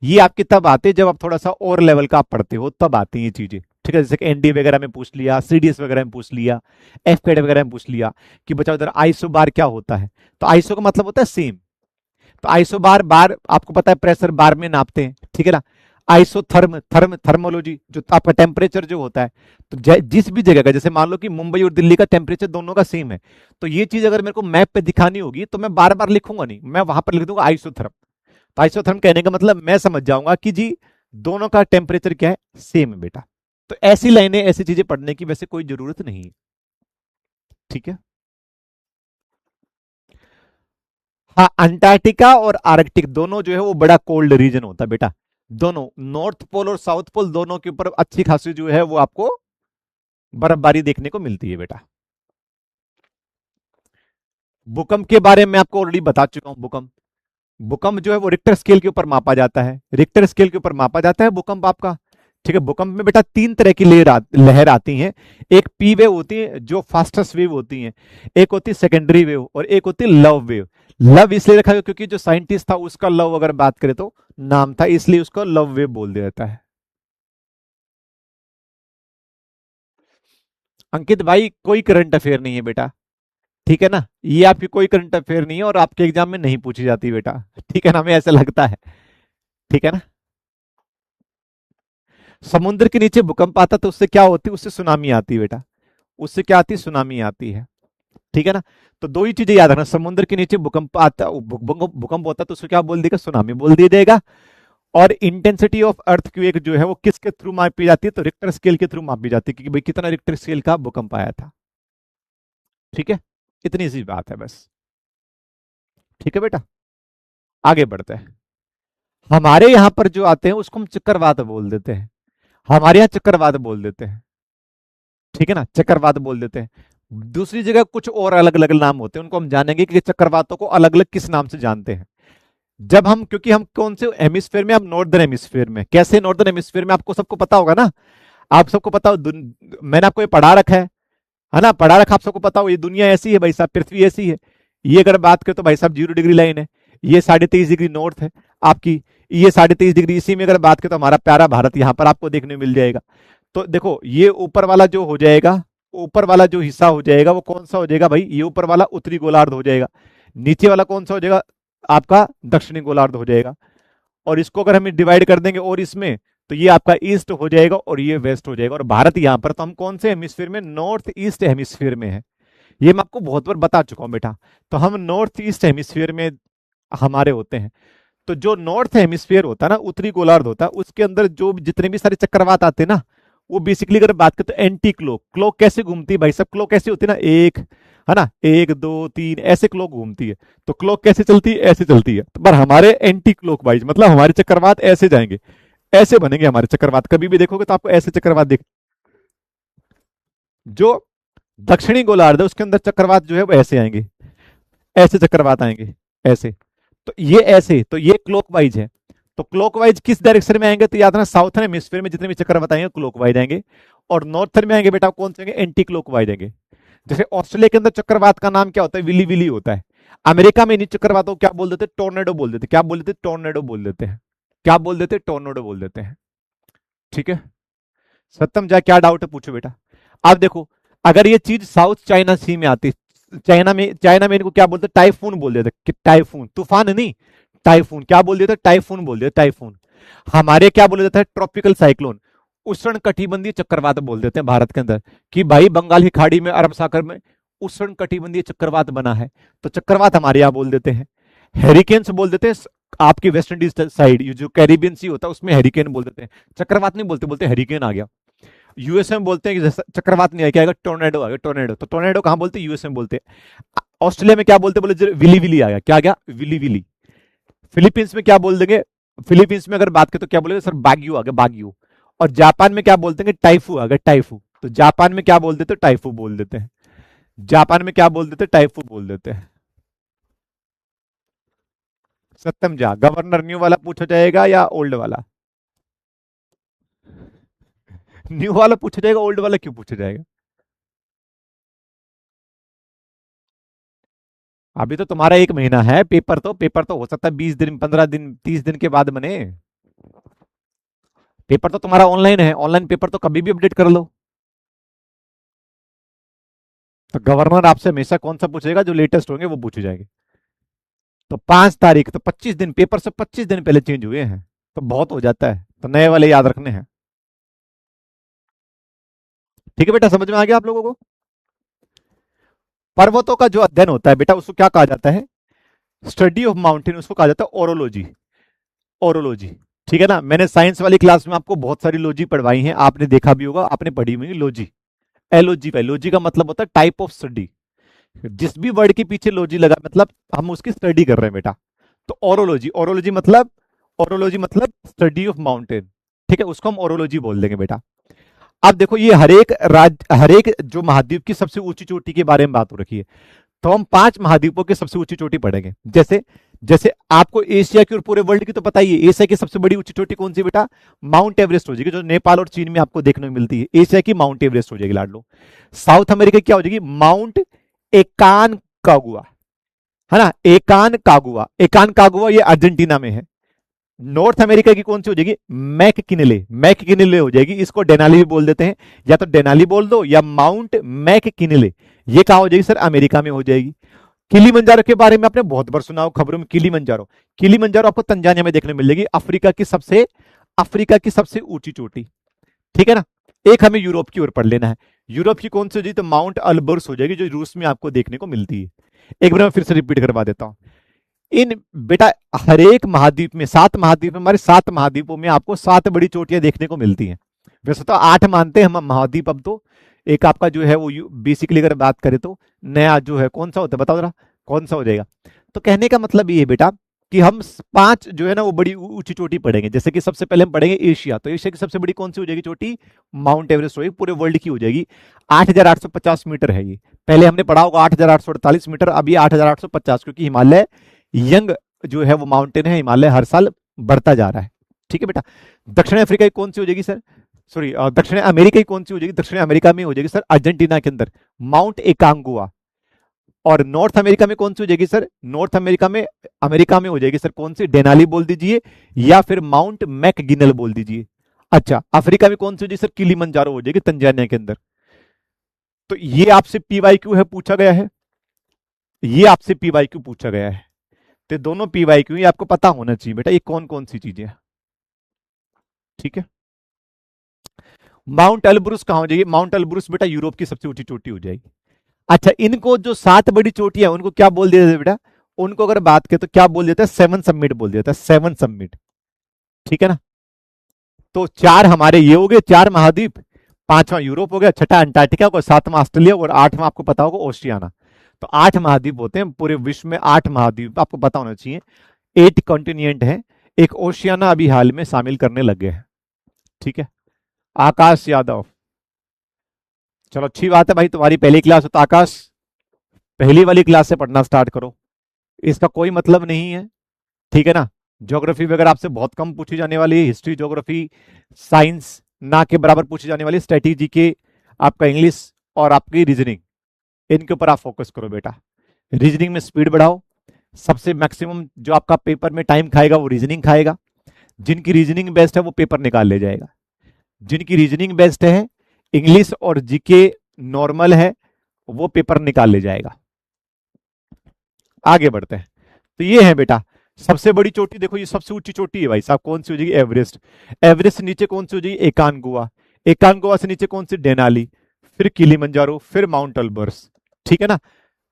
ये आपकी तब आते हैं जब आप थोड़ा सा और लेवल का आप पढ़ते हो, तब आती हैं ये चीजें। ठीक है, जैसे कि एनडी वगैरह में पूछ लिया, सीडीएस वगैरह में पूछ लिया, एफकेड वगैरह में पूछ लिया कि बच्चा उधर आइसो बार क्या होता है। तो आइसो का मतलब होता है सेम। तो आइसो बार, बार आपको पता है प्रेशर बार में नापते हैं, ठीक है ना। थर्मोलॉजी जो आपका टेम्परेचर जो होता है, तो जिस भी जगह का, जैसे मान लो कि मुंबई और दिल्ली का टेम्परेचर दोनों का सेम है, तो ये चीज अगर मेरे को मैप पे दिखानी होगी तो मैं बार बार लिखूंगा नहीं, मैं वहां पर लिख दूंगा आइसोथर्म। तो आइसोथर्म कहने का मतलब मैं समझ जाऊंगा कि जी दोनों का टेम्परेचर क्या है, सेम है बेटा। तो ऐसी लाइनें, ऐसी चीजें पढ़ने की वैसे कोई जरूरत नहीं है। ठीक है। हाँ, अंटार्कटिका और आर्कटिक दोनों जो है वो बड़ा कोल्ड रीजन होता है बेटा। दोनों नॉर्थ पोल और साउथ पोल दोनों के ऊपर अच्छी खासी जो है वो आपको बर्फबारी देखने को मिलती है बेटा। भूकंप के बारे में आपको ऑलरेडी बता चुका हूं। भूकंप, भूकंप जो है वो रिक्टर स्केल के ऊपर मापा जाता है, रिक्टर स्केल के ऊपर मापा जाता है भूकंप आपका। ठीक है, भूकंप में बेटा तीन तरह की लहर आती हैं। एक पी वेव होती है जो फास्टेस्ट वेव होती है, एक होती है सेकेंडरी वेव, और एक होती है लव वेव। लव इसलिए रखा गया क्योंकि जो साइंटिस्ट था उसका लव अगर बात करें तो नाम था, इसलिए उसको लव वेव बोल दिया जाता है। अंकित भाई कोई करंट अफेयर नहीं है बेटा। ठीक है ना, ये आपकी कोई करंट अफेयर नहीं है और आपके एग्जाम में नहीं पूछी जाती बेटा। ठीक है ना, हमें ऐसा लगता है। ठीक है ना। समुद्र के नीचे भूकंप आता तो उससे क्या होती, उससे सुनामी आती है बेटा। उससे क्या आती, सुनामी आती है। ठीक है ना। तो दो ही चीजें याद रखना, समुद्र के नीचे भूकंप आता, भूकंप होता तो उसको क्या बोल देगा, सुनामी बोल दिया जाएगा। और इंटेंसिटी ऑफ अर्थक्वेक जो है वो किसके थ्रू मापी जाती है, तो रिक्टर स्केल के थ्रू मापी जाती है कि भाई कितना रिक्टर स्केल का भूकंप आया था। ठीक है, इतनी सी बात है बस। ठीक है बेटा, आगे बढ़ते हैं। हमारे यहां पर जो आते हैं उसको हम चक्रवात बोल देते हैं। हमारे यहाँ चक्रवात बोल देते हैं। ठीक है ना, चक्रवात बोल देते हैं। दूसरी जगह कुछ और अलग अलग नाम होते हैं, उनको हम जानेंगे कि चक्रवातों को अलग अलग किस नाम से जानते हैं। जब हम, क्योंकि हम कौन से हेमिस्फेयर में, हम नॉर्दर्न हेमिस्फेयर में, कैसे नॉर्दर्न हेमिस्फेयर में आपको सबको पता होगा ना। आप सबको पता हो, मैंने आपको ये पढ़ा रखा है ना, पढ़ा रखा, आप सबको पता हो ये दुनिया ऐसी है भाई साहब, पृथ्वी ऐसी है। ये अगर बात करें तो भाई साहब 0 डिग्री लाइन है, ये 23.5 डिग्री नॉर्थ है आपकी, ये 23.5 डिग्री, इसी में अगर बात करें तो हमारा प्यारा भारत यहाँ पर आपको देखने को मिल जाएगा। तो देखो ये ऊपर वाला जो हो जाएगा, ऊपर वाला जो हिस्सा हो जाएगा वो कौन सा हो जाएगा भाई, ये ऊपर वाला उत्तरी गोलार्ध हो जाएगा। नीचे वाला कौन सा हो जाएगा, आपका दक्षिणी गोलार्ध हो जाएगा। और इसको अगर हम डिवाइड कर देंगे और इसमें, तो ये आपका ईस्ट हो जाएगा और ये वेस्ट हो जाएगा। और भारत यहाँ पर, तो हम कौन से हेमिस्फीयर में, नॉर्थ ईस्ट हेमिस्फीयर में है। ये मैं आपको बहुत बार बता चुका हूं बेटा। तो हम नॉर्थ ईस्ट हेमिस्फीयर में हमारे होते हैं। तो जो नॉर्थ हेमिस्फीयर होता है ना, उत्तरी गोलार्ध होता है, उसके अंदर जो जितने भी सारे चक्रवात आते हैं ना, वो बेसिकली अगर बात करें तो एंटी क्लॉक, क्लॉक कैसे घूमती है भाई सब, क्लॉक कैसे होती है ना, एक है ना, 1 2 3 ऐसे क्लॉक घूमती है। तो क्लॉक कैसे चलती है, ऐसे चलती है। तो पर हमारे एंटी क्लॉक वाइज, मतलब हमारे चक्रवात ऐसे जाएंगे, ऐसे बनेंगे हमारे चक्रवात। कभी भी देखोगे तो आपको ऐसे चक्रवात देख, जो दक्षिणी गोलार्ध है उसके अंदर चक्रवात जो है वो ऐसे आएंगे, ऐसे चक्रवात आएंगे, ऐसे। तो ये ऐसे, तो ये क्लॉकवाइज है। तो क्लॉकवाइज किस डायरेक्शन में आएंगे, तो याद रखना साउथर्न हेमिस्फीयर में जितने भी चक्रवात आएंगे क्लॉकवाइज आएंगे। और नॉर्थर्न में आएंगे बेटा कौन से आएंगे, एंटी क्लॉकवाइज आएंगे। जैसे ऑस्ट्रेलिया के अंदर चक्रवात का नाम क्या होता है, विली विली होता है। अमेरिका में इन चक्रवातों को क्या बोल देते, टोर्नेडो बोल देते, क्या बोल देते, टोर्नेडो बोल देते हैं। क्या बोल देते, टोर्नेडो बोल देते हैं। ठीक है। सत्यम जा, क्या डाउट है पूछो बेटा। आप देखो, अगर ये चीज साउथ चाइना सी में आती, चाइना में इनको क्या बोलते, टाइफून बोल देते कि टाइफून, तूफान नहीं, टाइफून क्या बोल देते, टाइफून बोल देते, टाइफून। हमारे क्या बोले जाता है, ट्रॉपिकल साइक्लोन, उष्ण कटिबंधीय चक्रवात बोल देते हैं भारत के अंदर, कि भाई बंगाल की खाड़ी में, अरब सागर में उष्ण कटिबंधीय चक्रवात बना है। तो चक्रवात हमारे यहाँ बोल देते हैं। हेरिकेन्स बोल देते हैं आपकी वेस्ट इंडीज साइड, ये जो कैरिबियन सी होता है उसमें हेरिकेन बोल देते हैं। चक्रवात नहीं बोलते, बोलते हेरिकेन आ गया। यूएसए में बोलते हैं कि चक्रवात नहीं आएगा, टोर्नेडो आ गया, टोर्नेडो। तो टोर्नेडो कहां बोलते हैं, यूएसए में बोलते हैं। ऑस्ट्रेलिया में क्या बोलते, बोले विली विली आ गया, क्या गया, विली विली। फिलीपींस में क्या बोल देंगे, फिलीपींस में अगर बात करें तो क्या बोलेंगे सर, बाग्यू आ गया, बाग्यू। और जापान में क्या बोलते हैं, टाइफू आ गया, टाइफू। तो जापान में क्या बोल देते हैं, टाइफू बोल देते हैं। जापान में क्या बोल देते हैं, टाइफू बोल देते हैं। सत्यम जा, गवर्नर न्यू वाला पूछा जाएगा या ओल्ड वाला, न्यू वाला पूछा जाएगा, ओल्ड वाला क्यों पूछा जाएगा। अभी तो तुम्हारा 1 महीना है, पेपर तो हो सकता है 20 दिन, 15 दिन, 30 दिन के बाद बने। पेपर तो तुम्हारा ऑनलाइन है, ऑनलाइन पेपर तो कभी भी अपडेट कर लो। तो गवर्नर आपसे हमेशा कौन सा पूछेगा, जो लेटेस्ट होंगे वो पूछे जाएंगे। तो 5 तारीख, तो 25 दिन, पेपर से 25 दिन पहले चेंज हुए हैं, तो बहुत हो जाता है, तो नए वाले याद रखने हैं। ठीक है बेटा, समझ में आ गया आप लोगों को? पर्वतों का जो अध्ययन होता है बेटा, उसको क्या कहा जाता है? स्टडी ऑफ माउंटेन, उसको कहा जाता है ओरोलॉजी। ओरोलॉजी, ठीक है ना। मैंने साइंस वाली क्लास में आपको बहुत सारी लॉजी पढ़वाई है, आपने देखा भी होगा, आपने पढ़ी हुई लॉजी। एलओजी का, लॉजी का मतलब होता है टाइप ऑफ स्टडी। जिस भी वर्ड के पीछे लॉजी लगा मतलब हम उसकी स्टडी कर रहे हैं बेटा। तो ओरोलॉजी, ओरोलॉजी मतलब स्टडी ऑफ माउंटेन, ठीक है, उसको हम ओरोलॉजी बोल देंगे बेटा। अब देखो, ये हर एक जो महाद्वीप की सबसे ऊंची चोटी के बारे में बात हो रखी है, तो हम 5 महाद्वीपों की सबसे ऊंची चोटी पढ़ेंगे। जैसे जैसे आपको एशिया की और पूरे वर्ल्ड की तो पता ही है, एशिया की सबसे बड़ी ऊंची चोटी कौन सी बेटा? माउंट एवरेस्ट हो जाएगी, जो नेपाल और चीन में आपको देखने को मिलती है। एशिया की माउंट एवरेस्ट हो जाएगी लाडलो। साउथ अमेरिका की क्या हो जाएगी? माउंट एकान कागुआ, है ना, एकान कागुआ। एकान कागुआ ये अर्जेंटीना में है। नॉर्थ अमेरिका की कौन सी हो जाएगी? मैककिनले, मैककिनले हो जाएगी, इसको डेनाली भी बोल देते हैं, या तो डेनाली बोल दो या माउंट मैककिनले। ये कहां हो जाएगी सर? अमेरिका में हो जाएगी। किलीमंजारो के बारे में आपने बहुत बार सुना हो खबरों में, किलीमंजारो। किलीमंजारो आपको तंजानिया में देखने मिलेगी, अफ्रीका की सबसे ऊंची चोटी, ठीक है ना। एक हमें यूरोप की ओर पढ़ लेना है। यूरोप की कौन सी हो जाएगी? तो माउंट अल्बर्स हो जाएगी, जो रूस में आपको देखने को मिलती है। एक बार मैं फिर से रिपीट करवा देता हूं। इन बेटा हर एक महाद्वीप में, 7 महाद्वीप में, हमारे 7 महाद्वीपों में आपको 7 बड़ी चोटियां देखने को मिलती हैं। वैसे तो 8 मानते हैं हम महाद्वीप अब तो। एक आपका जो है वो बेसिकली अगर बात करें तो नया जो है कौन सा होता है, बताओ जरा कौन सा हो जाएगा? तो कहने का मतलब ये है बेटा कि हम 5 जो है ना वो बड़ी ऊंची चोटी पढ़ेंगे। जैसे कि सबसे पहले हम पढ़ेंगे एशिया, तो एशिया की सबसे बड़ी कौन सी हो जाएगी चोटी? माउंट एवरेस्ट होगी, पूरे वर्ल्ड की हो जाएगी। 8,850 मीटर है ये। पहले हमने पढ़ा होगा 8,848 मीटर, अब ये 8,850, क्योंकि हिमालय यंग जो है वो माउंटेन है, हिमालय हर साल बढ़ता जा रहा है। ठीक है बेटा। दक्षिण अफ्रीका की कौन सी हो जाएगी सर? सॉरी, दक्षिण अमेरिका की कौन सी हो जाएगी? दक्षिण अमेरिका में हो जाएगी सर, अर्जेंटीना के अंदर, माउंट एकांगुआ। और नॉर्थ अमेरिका में कौन सी हो जाएगी सर? नॉर्थ अमेरिका में हो जाएगी सर कौन सी? डेनाली बोल दीजिए या फिर माउंट मैकगिनल बोल दीजिए। अच्छा, अफ्रीका में कौन सी हो जाएगी सर? किलीमंजारो हो जाएगी, तंजानिया के अंदर। तो ये आपसे पीवाईक्यू है, पूछा गया है, ये आपसे पीवाईक्यू पूछा गया है। तो दोनों पीवाईक्यू, ये आपको पता होना चाहिए बेटा, ये कौन कौन सी चीजें हैं। ठीक है। माउंट एलब्रुस कहां हो जाएगी? माउंट एलब्रुस बेटा यूरोप की सबसे ऊंची चोटी हो जाएगी। अच्छा, इनको जो 7 बड़ी चोटियां उनको क्या बोल दिया जाता बेटा? उनको अगर बात करें तो क्या बोल देता है? 7 समिट बोल देता है, 7 समिट। ठीक है ना। तो 4 हमारे ये हो गए, 4 महाद्वीप, 5वां यूरोप हो गया, 6ठा अंटार्कटिका को, 7वां ऑस्ट्रेलिया और 8वां आपको पता होगा ओशियाना। तो 8 महाद्वीप होते हैं पूरे विश्व में, 8 महाद्वीप आपको पता होना चाहिए। 8 कॉन्टिनेंट है, एक ओशियाना अभी हाल में शामिल करने लग गए हैं। ठीक है। आकाश यादव, चलो अच्छी बात है भाई, तुम्हारी पहली क्लास हो तो आकाश पहली वाली क्लास से पढ़ना स्टार्ट करो, इसका कोई मतलब नहीं है। ठीक है ना। ज्योग्राफी वगैरह आपसे बहुत कम पूछी जाने वाली है, हिस्ट्री ज्योग्राफी साइंस ना के बराबर पूछी जाने वाली, स्ट्रेटेजी के आपका इंग्लिश और आपकी रीजनिंग, इनके ऊपर आप फोकस करो बेटा। रीजनिंग में स्पीड बढ़ाओ, सबसे मैक्सिमम जो आपका पेपर में टाइम खाएगा वो रीजनिंग खाएगा। जिनकी रीजनिंग बेस्ट है वो पेपर निकाल ले जाएगा। जिनकी रीजनिंग बेस्ट है, इंग्लिश और जीके नॉर्मल है, वो पेपर निकाल ले जाएगा। आगे बढ़ते हैं। तो ये है बेटा सबसे बड़ी चोटी, देखो ये सबसे ऊंची चोटी है भाई साहब, कौन सी हो जाएगी? एवरेस्ट। एवरेस्ट से नीचे कौन सी हो जाएगी? एकानगुआ। एकानगुआ से नीचे कौन सी? डेनाली, फिर किलीमंजारो, फिर माउंट अल्बर्स। ठीक है ना।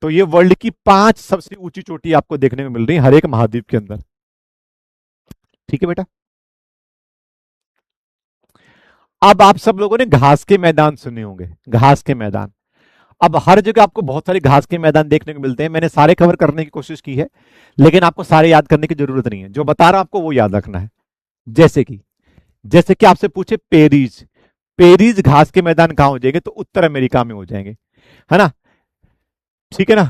तो ये वर्ल्ड की 5 सबसे ऊंची चोटी आपको देखने को मिल रही है हर एक महाद्वीप के अंदर। ठीक है बेटा। अब आप सब लोगों ने घास के मैदान सुने होंगे, घास के मैदान। अब हर जगह आपको बहुत सारे घास के मैदान देखने को मिलते हैं, मैंने सारे कवर करने की कोशिश की है, लेकिन आपको सारे याद करने की जरूरत नहीं है, जो बता रहा हूं आपको वो याद रखना है। जैसे कि आपसे पूछे पेरिस, पेरिस घास के मैदान कहां हो जाएंगे? तो उत्तर अमेरिका में हो जाएंगे, है ना। ठीक है ना।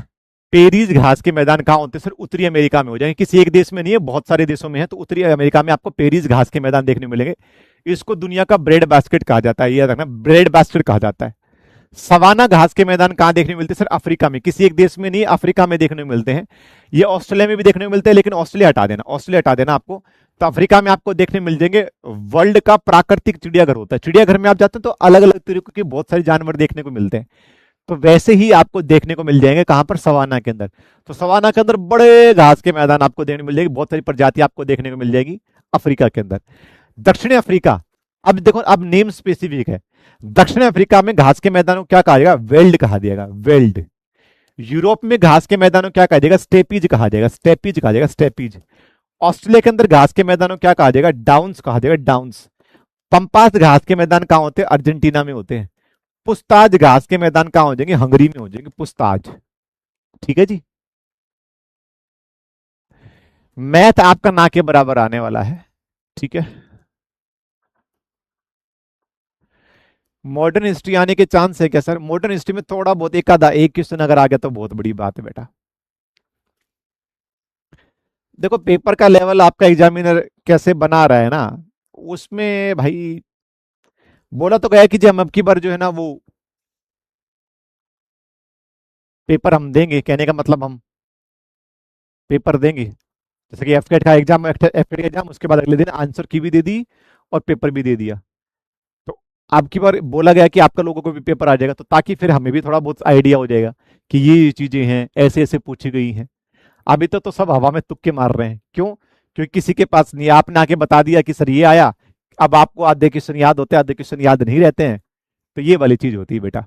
पेरिस घास के मैदान कहां होते हैं सर? उत्तरी अमेरिका में हो जाएंगे, किसी एक देश में नहीं है, बहुत सारे देशों में है। तो उत्तरी अमेरिका में आपको पेरिस घास के मैदान देखने को मिलेंगे। इसको दुनिया का ब्रेड बास्केट कहा जाता है, याद रखना, ब्रेड बास्केट कहा जाता है। सवाना घास के मैदान कहाँ देखने को मिलते हैं? सर अफ्रीका में, किसी एक देश में नहीं, अफ्रीका में देखने को मिलते हैं। ये ऑस्ट्रेलिया में भी देखने को मिलते हैं, लेकिन ऑस्ट्रेलिया हटा देना, ऑस्ट्रेलिया हटा देना आपको। तो अफ्रीका में आपको देखने मिल जाएंगे। वर्ल्ड का प्राकृतिक चिड़ियाघर होता है, चिड़ियाघर में आप जाते हैं तो अलग अलग तरीके के बहुत सारे जानवर देखने को मिलते हैं। तो वैसे ही आपको देखने को मिल जाएंगे कहां पर? सवाना के अंदर। तो सवाना के अंदर बड़े घास के मैदान आपको देखने को मिल जाएगी, बहुत सारी प्रजाति आपको देखने को मिल जाएगी अफ्रीका के अंदर। दक्षिणी अफ्रीका, अब देखो अब नेम स्पेसिफिक है। दक्षिण अफ्रीका में घास के मैदानों को क्या कहा जाएगा? वेल्ड कहा जाएगा, वेल्ड। यूरोप में घास के मैदानों को क्या कहा जाएगा? स्टेपीज कहा जाएगा, स्टेपीज कहा जाएगा, स्टेपीज। ऑस्ट्रेलिया के अंदर घास के मैदानों को क्या कहा जाएगा? डाउन्स कहा जाएगा, डाउन्स। पंपास घास के मैदान कहां होते हैं? अर्जेंटीना में होते हैं। पुस्ताज घास के मैदान कहां हो जाएंगे? हंगरी में हो जाएंगे, पुस्ताज। ठीक है जी। मैथ आपका ना के बराबर आने वाला है। ठीक है। मॉडर्न हिस्ट्री आने के चांस है क्या सर? मॉडर्न हिस्ट्री में थोड़ा बहुत एक आधा एक क्वेश्चन अगर आ गया तो बहुत बड़ी बात है बेटा। देखो पेपर का लेवल आपका एग्जामिनर कैसे बना रहा है ना, उसमें भाई बोला तो गया कि जी हम अब की बार जो है ना वो पेपर हम देंगे, कहने का मतलब हम पेपर देंगे। जैसे कि एफकेट का एग्जाम, एफकेट का एग्जाम, उसके बाद अगले दिन आंसर की भी दे दी और पेपर भी दे दिया। तो आपकी बार बोला गया कि आपका लोगों को भी पेपर आ जाएगा, तो ताकि फिर हमें भी थोड़ा बहुत आइडिया हो जाएगा कि ये चीजें हैं, ऐसे ऐसे पूछी गई हैं। अभी तो सब हवा में तुक्के मार रहे हैं। क्यों? क्योंकि किसी के पास नहीं, आपने आके बता दिया कि सर ये आया। अब आपको आधे क्वेश्चन याद होते हैं, आधे क्वेश्चन याद नहीं रहते हैं। तो ये वाली चीज होती है बेटा।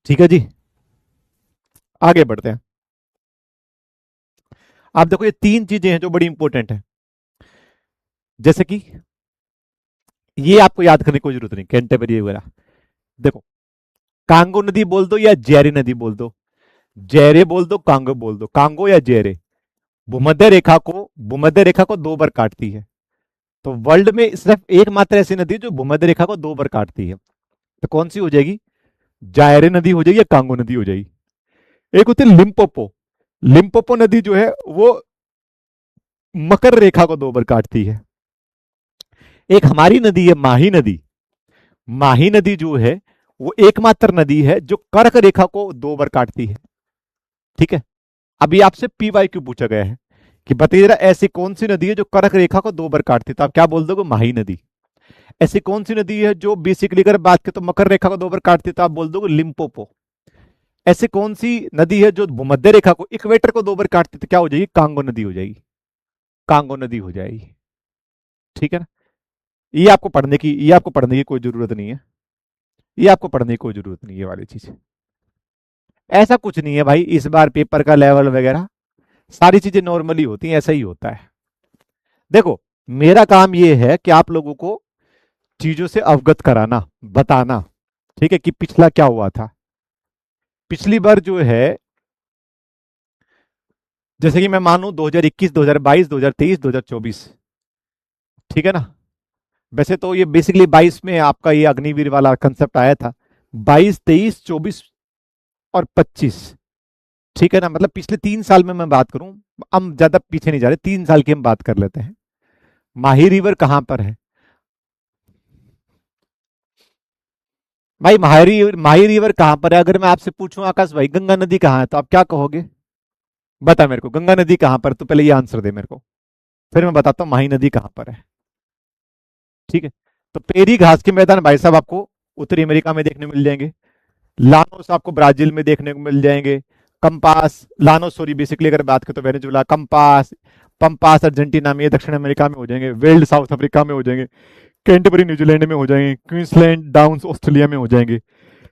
ठीक है जी, आगे बढ़ते हैं। आप देखो ये तीन चीजें हैं जो बड़ी इंपॉर्टेंट है। जैसे कि ये आपको याद करने की कोई जरूरत नहीं, कैंटेबरी वगैरह। देखो कांगो नदी बोल दो या जेरे नदी बोल दो, जेरे बोल दो, कांगो बोल दो, कांगो या जेरे, भूमध्य रेखा को दो बार काटती है। तो वर्ल्ड में सिर्फ एकमात्र ऐसी नदी है जो भूमध्य रेखा को दो बार काटती है। तो कौन सी हो जाएगी? जायरे नदी हो जाएगी या कांगो नदी हो जाएगी? एक होती है लिम्पोपो। लिम्पोपो नदी जो है वो मकर रेखा को दो बार काटती है। एक हमारी नदी है माही नदी। माही नदी जो है वो एकमात्र नदी है जो कर्क रेखा को दो बार काटती है। ठीक है। अभी आपसे पीवाई क्यू पूछा गया है कि बताइए जरा ऐसी कौन सी नदी है जो कर्क रेखा को दो बार काटती है, तो आप क्या बोल दोगे? माही नदी। ऐसी कौन सी नदी है जो बेसिकली अगर बात करें तो मकर रेखा को दो बार काटती है, तो आप बोल दोगे लिम्पोपो। ऐसी कौन सी नदी है जो भूमध्य रेखा को, इक्वेटर को दो बार काटती है, तो क्या हो जाएगी? कांगो नदी हो जाएगी, कांगो नदी हो जाएगी। ठीक है ना। ये आपको पढ़ने की कोई जरूरत नहीं है, ये आपको पढ़ने की कोई जरूरत नहीं है, ये वाली चीज। ऐसा कुछ नहीं है भाई, इस बार पेपर का लेवल वगैरह सारी चीजें नॉर्मली होती हैं, ऐसा ही होता है। देखो मेरा काम ये है कि आप लोगों को चीजों से अवगत कराना, बताना। ठीक है कि पिछला क्या हुआ था। पिछली बार जो है, जैसे कि मैं मानू 2021, 2022, 2023, 2024। ठीक है ना। वैसे तो ये बेसिकली 22 में आपका ये अग्निवीर वाला कंसेप्ट आया था। 22, 23, 24 और 25। ठीक है ना। मतलब पिछले 3 साल में मैं बात करूं, हम ज्यादा पीछे नहीं जा रहे, 3 साल की हम बात कर लेते हैं। माही रिवर कहां पर है भाई? माही रिवर कहां पर है? अगर मैं आपसे पूछूं आकाश भाई गंगा नदी कहां है, तो आप क्या कहोगे? बता मेरे को गंगा नदी कहां पर, तो पहले ये आंसर दे मेरे को, फिर मैं बताता हूँ माही नदी कहां पर है। ठीक है। तो पेरी घास के मैदान भाई साहब आपको उत्तरी अमेरिका में देखने मिल जाएंगे। लानोस आपको ब्राजील में देखने को मिल जाएंगे। कंपास, लानोस सॉरी, बेसिकली अगर बात करें तो वेनेजुला। कंपास, पंपास अर्जेंटीना में, दक्षिण अमेरिका में हो जाएंगे। वेल्ड साउथ अफ्रीका में हो जाएंगे। कैंटरबरी न्यूजीलैंड में हो जाएंगे। क्वींसलैंड डाउन्स ऑस्ट्रेलिया में हो जाएंगे।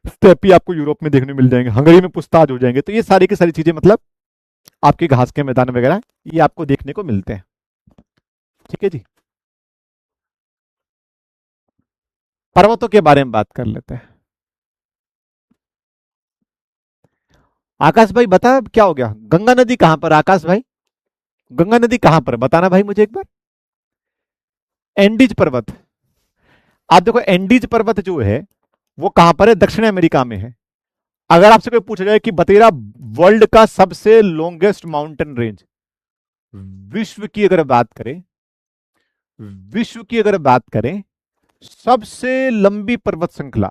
स्टेपी आपको यूरोप में देखने मिल जाएंगे। हंगरी में पुस्ताज हो जाएंगे। तो ये सारी की सारी चीजें मतलब आपके घास के मैदान वगैरह ये आपको देखने को मिलते हैं। ठीक है जी। पर्वतों के बारे में बात कर लेते हैं। आकाश भाई बता क्या हो गया? गंगा नदी कहां पर आकाश भाई? गंगा नदी कहां पर है? बताना भाई मुझे एक बार। एंडीज पर्वत। आप देखो एंडीज पर्वत जो है वो कहां पर है? दक्षिण अमेरिका में है। अगर आपसे कोई पूछा जाए कि बतेरा वर्ल्ड का सबसे लॉन्गेस्ट माउंटेन रेंज, विश्व की अगर बात करें, विश्व की अगर बात करें सबसे लंबी पर्वत श्रृंखला,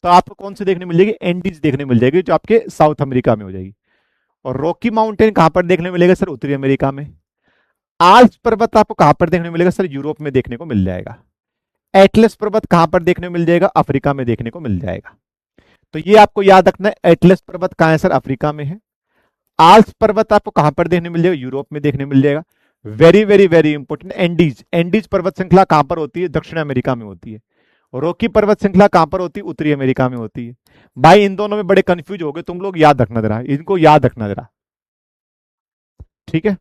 तो आपको कौन सी देखने मिल जाएगी? एंडीज देखने मिल जाएगी, जो आपके साउथ अमेरिका में हो जाएगी। और रॉकी माउंटेन कहां पर देखने मिलेगा सर? उत्तरी अमेरिका में। आल्प्स पर्वत आपको कहां पर देखने को मिलेगा सर? यूरोप में देखने को मिल जाएगा। एटलस पर्वत कहां पर देखने को मिल जाएगा? अफ्रीका में देखने को मिल जाएगा। तो ये आपको याद रखना है, एटलस पर्वत कहां है सर? अफ्रीका में है। आल्प्स पर्वत आपको कहां पर देखने मिल जाएगा? यूरोप में देखने मिल जाएगा। Very very very important, Andes, Andes पर्वत श्रृंखला कहां पर होती है? दक्षिण अमेरिका में होती है। रॉकी पर्वत श्रृंखला कहां पर होती है? उत्तरी अमेरिका में होती है। भाई इन दोनों में बड़े कंफ्यूज हो गए तुम लोग, याद रखना जरा, इनको याद रखना जरा, ठीक है।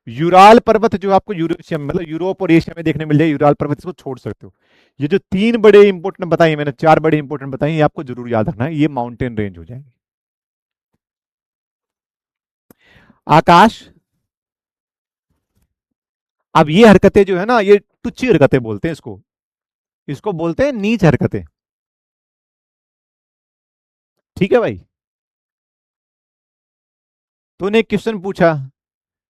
यूराल पर्वत जो आपको यूरेशिया में, मतलब यूरोप और एशिया में देखने मिल जाए, यूराल पर्वत, इसको छोड़ सकते हो। ये जो तीन बड़े इंपोर्टेंट बताइए मैंने, चार बड़े इंपोर्टेंट बताइए, ये आपको जरूर याद रखना है, ये माउंटेन रेंज हो जाएंगे। आकाश, अब ये हरकतें जो है ना, ये तुच्छी हरकतें बोलते हैं इसको, इसको बोलते हैं नीच हरकतें। ठीक है भाई। तूने एक क्वेश्चन पूछा,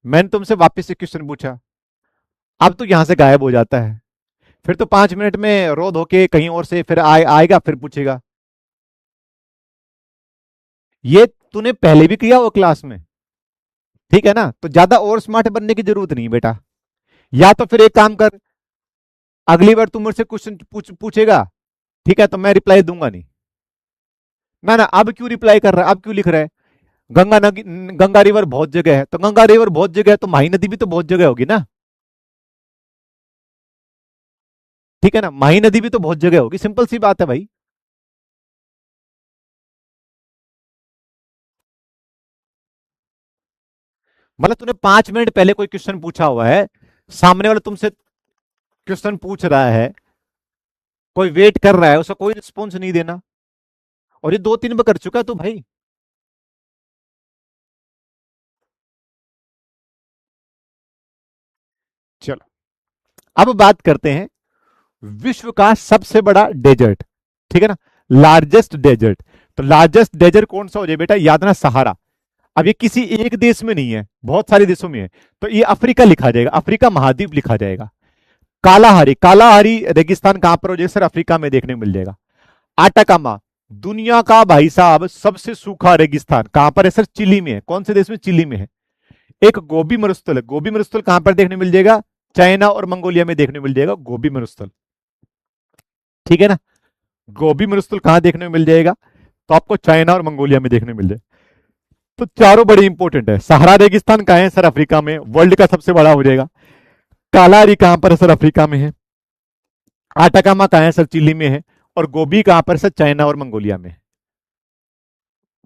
मैंने तुमसे वापस से क्वेश्चन पूछा, अब तो यहां से गायब हो जाता है, फिर तो 5 मिनट में रो धो के कहीं और से फिर आएगा, फिर पूछेगा। ये तूने पहले भी किया हो क्लास में, ठीक है ना, तो ज्यादा और स्मार्ट बनने की जरूरत नहीं बेटा। या तो फिर एक काम कर, अगली बार तू मुझसे क्वेश्चन पूछेगा, ठीक है, तो मैं रिप्लाई दूंगा नहीं। ना ना, अब क्यों रिप्लाई कर रहा है, अब क्यों लिख रहा है? गंगा नदी, गंगा रिवर बहुत जगह है, तो गंगा रिवर बहुत जगह है, तो माही नदी भी तो बहुत जगह होगी ना। ठीक है ना, माही नदी भी तो बहुत जगह होगी, सिंपल सी बात है भाई। मतलब तूने 5 मिनट पहले कोई क्वेश्चन पूछा हुआ है, सामने वाला तुमसे क्वेश्चन पूछ रहा है, कोई वेट कर रहा है, उसका कोई रिस्पॉन्स नहीं देना, और ये 2-3 बार कर चुका है तू भाई। चलो, अब बात करते हैं विश्व का सबसे बड़ा डेजर्ट, ठीक है ना, लार्जेस्ट डेजर्ट। तो लार्जेस्ट डेजर्ट कौन सा हो जाए बेटा? याद ना, सहारा। अब ये किसी एक देश में नहीं है, बहुत सारे देशों में है, तो ये अफ्रीका लिखा जाएगा, अफ्रीका महाद्वीप लिखा जाएगा। कालाहारी, कालाहारी रेगिस्तान कहां पर हो जाएगा सर? अफ्रीका में देखने को मिल जाएगा। आटाकामा, दुनिया का भाई साहब सबसे सूखा रेगिस्तान कहां पर है सर? चिली में है। कौन से देश में? चिली में है। एक गोबी मरुस्थल है, गोबी मरुस्थल कहां पर देखने मिल जाएगा? चाइना और मंगोलिया में देखने मिल जाएगा गोबी मरुस्थल, ठीक है ना। गोबी मरुस्थल कहां देखने को मिल जाएगा? तो आपको चाइना और मंगोलिया में देखने मिल जाए। तो चारों बड़ी इंपॉर्टेंट है। सहारा रेगिस्तान कहां है सर? अफ्रीका में, वर्ल्ड का सबसे बड़ा हो जाएगा। कालारी कहां पर है सर? अफ्रीका में है। आटाकामा कहां है सर? चिली में है। और गोबी कहां पर सर? चाइना और मंगोलिया में।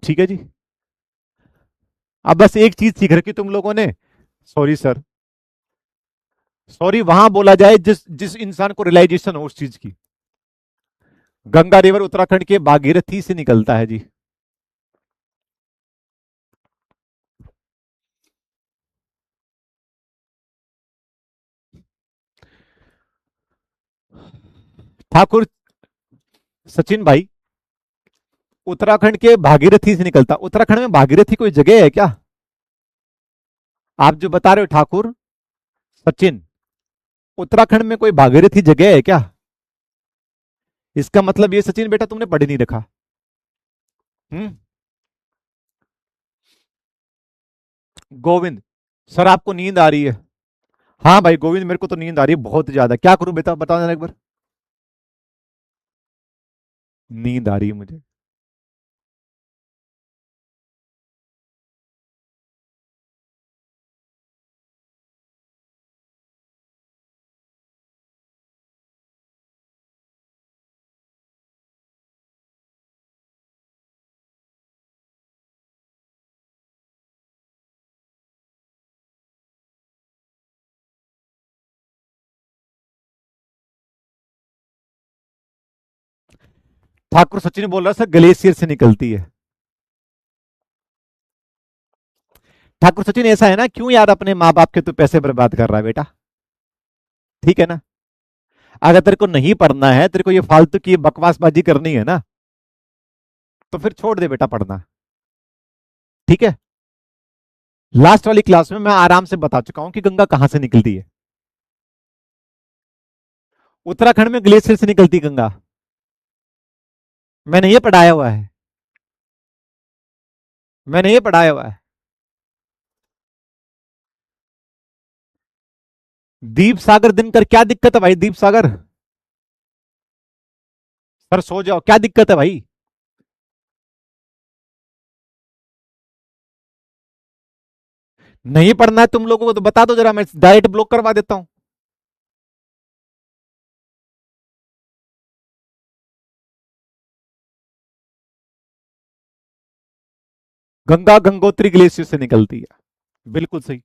ठीक है जी। अब बस एक चीज सीख रखी तुम लोगों ने, सॉरी सर, सॉरी वहां बोला जाए जिस जिस इंसान को रियलाइजेशन हो उस चीज की। गंगा रिवर उत्तराखंड के भागीरथी से निकलता है जी। ठाकुर सचिन भाई, उत्तराखंड के भागीरथी से निकलता, उत्तराखंड में भागीरथी कोई जगह है क्या? आप जो बता रहे हो ठाकुर सचिन, उत्तराखंड में कोई भागीरथी जगह है क्या? इसका मतलब ये सचिन बेटा तुमने पढ़ नहीं रखा। हम्म। गोविंद, सर आपको नींद आ रही है? हाँ भाई गोविंद, मेरे को तो नींद आ रही है बहुत ज्यादा, क्या करूं बेटा बता देना एक बार। नींद आ रही है मुझे। ठाकुर सचिन बोल रहा है सर ग्लेशियर से निकलती है। ठाकुर सचिन ऐसा है ना, क्यों यार अपने माँ बाप के तू पैसे बर्बाद कर रहा है बेटा? ठीक है ना? अगर तेरे को नहीं पढ़ना है, तेरे को ये फालतू की बकवासबाजी करनी है ना, तो फिर छोड़ दे बेटा पढ़ना। ठीक है? लास्ट वाली क्लास में मैं आराम से बता चुका हूं कि गंगा कहां से निकलती है। उत्तराखंड में ग्लेशियर से निकलती गंगा। मैंने ये पढ़ाया हुआ है। मैंने ये पढ़ाया हुआ है। दीप सागर दिनकर, क्या दिक्कत है भाई दीप सागर? सर सो जाओ, क्या दिक्कत है भाई? नहीं पढ़ना है तुम लोगों को तो बता दो जरा, मैं डायरेक्ट ब्लॉक करवा देता हूं। गंगा गंगोत्री ग्लेशियर से निकलती है। बिल्कुल सही।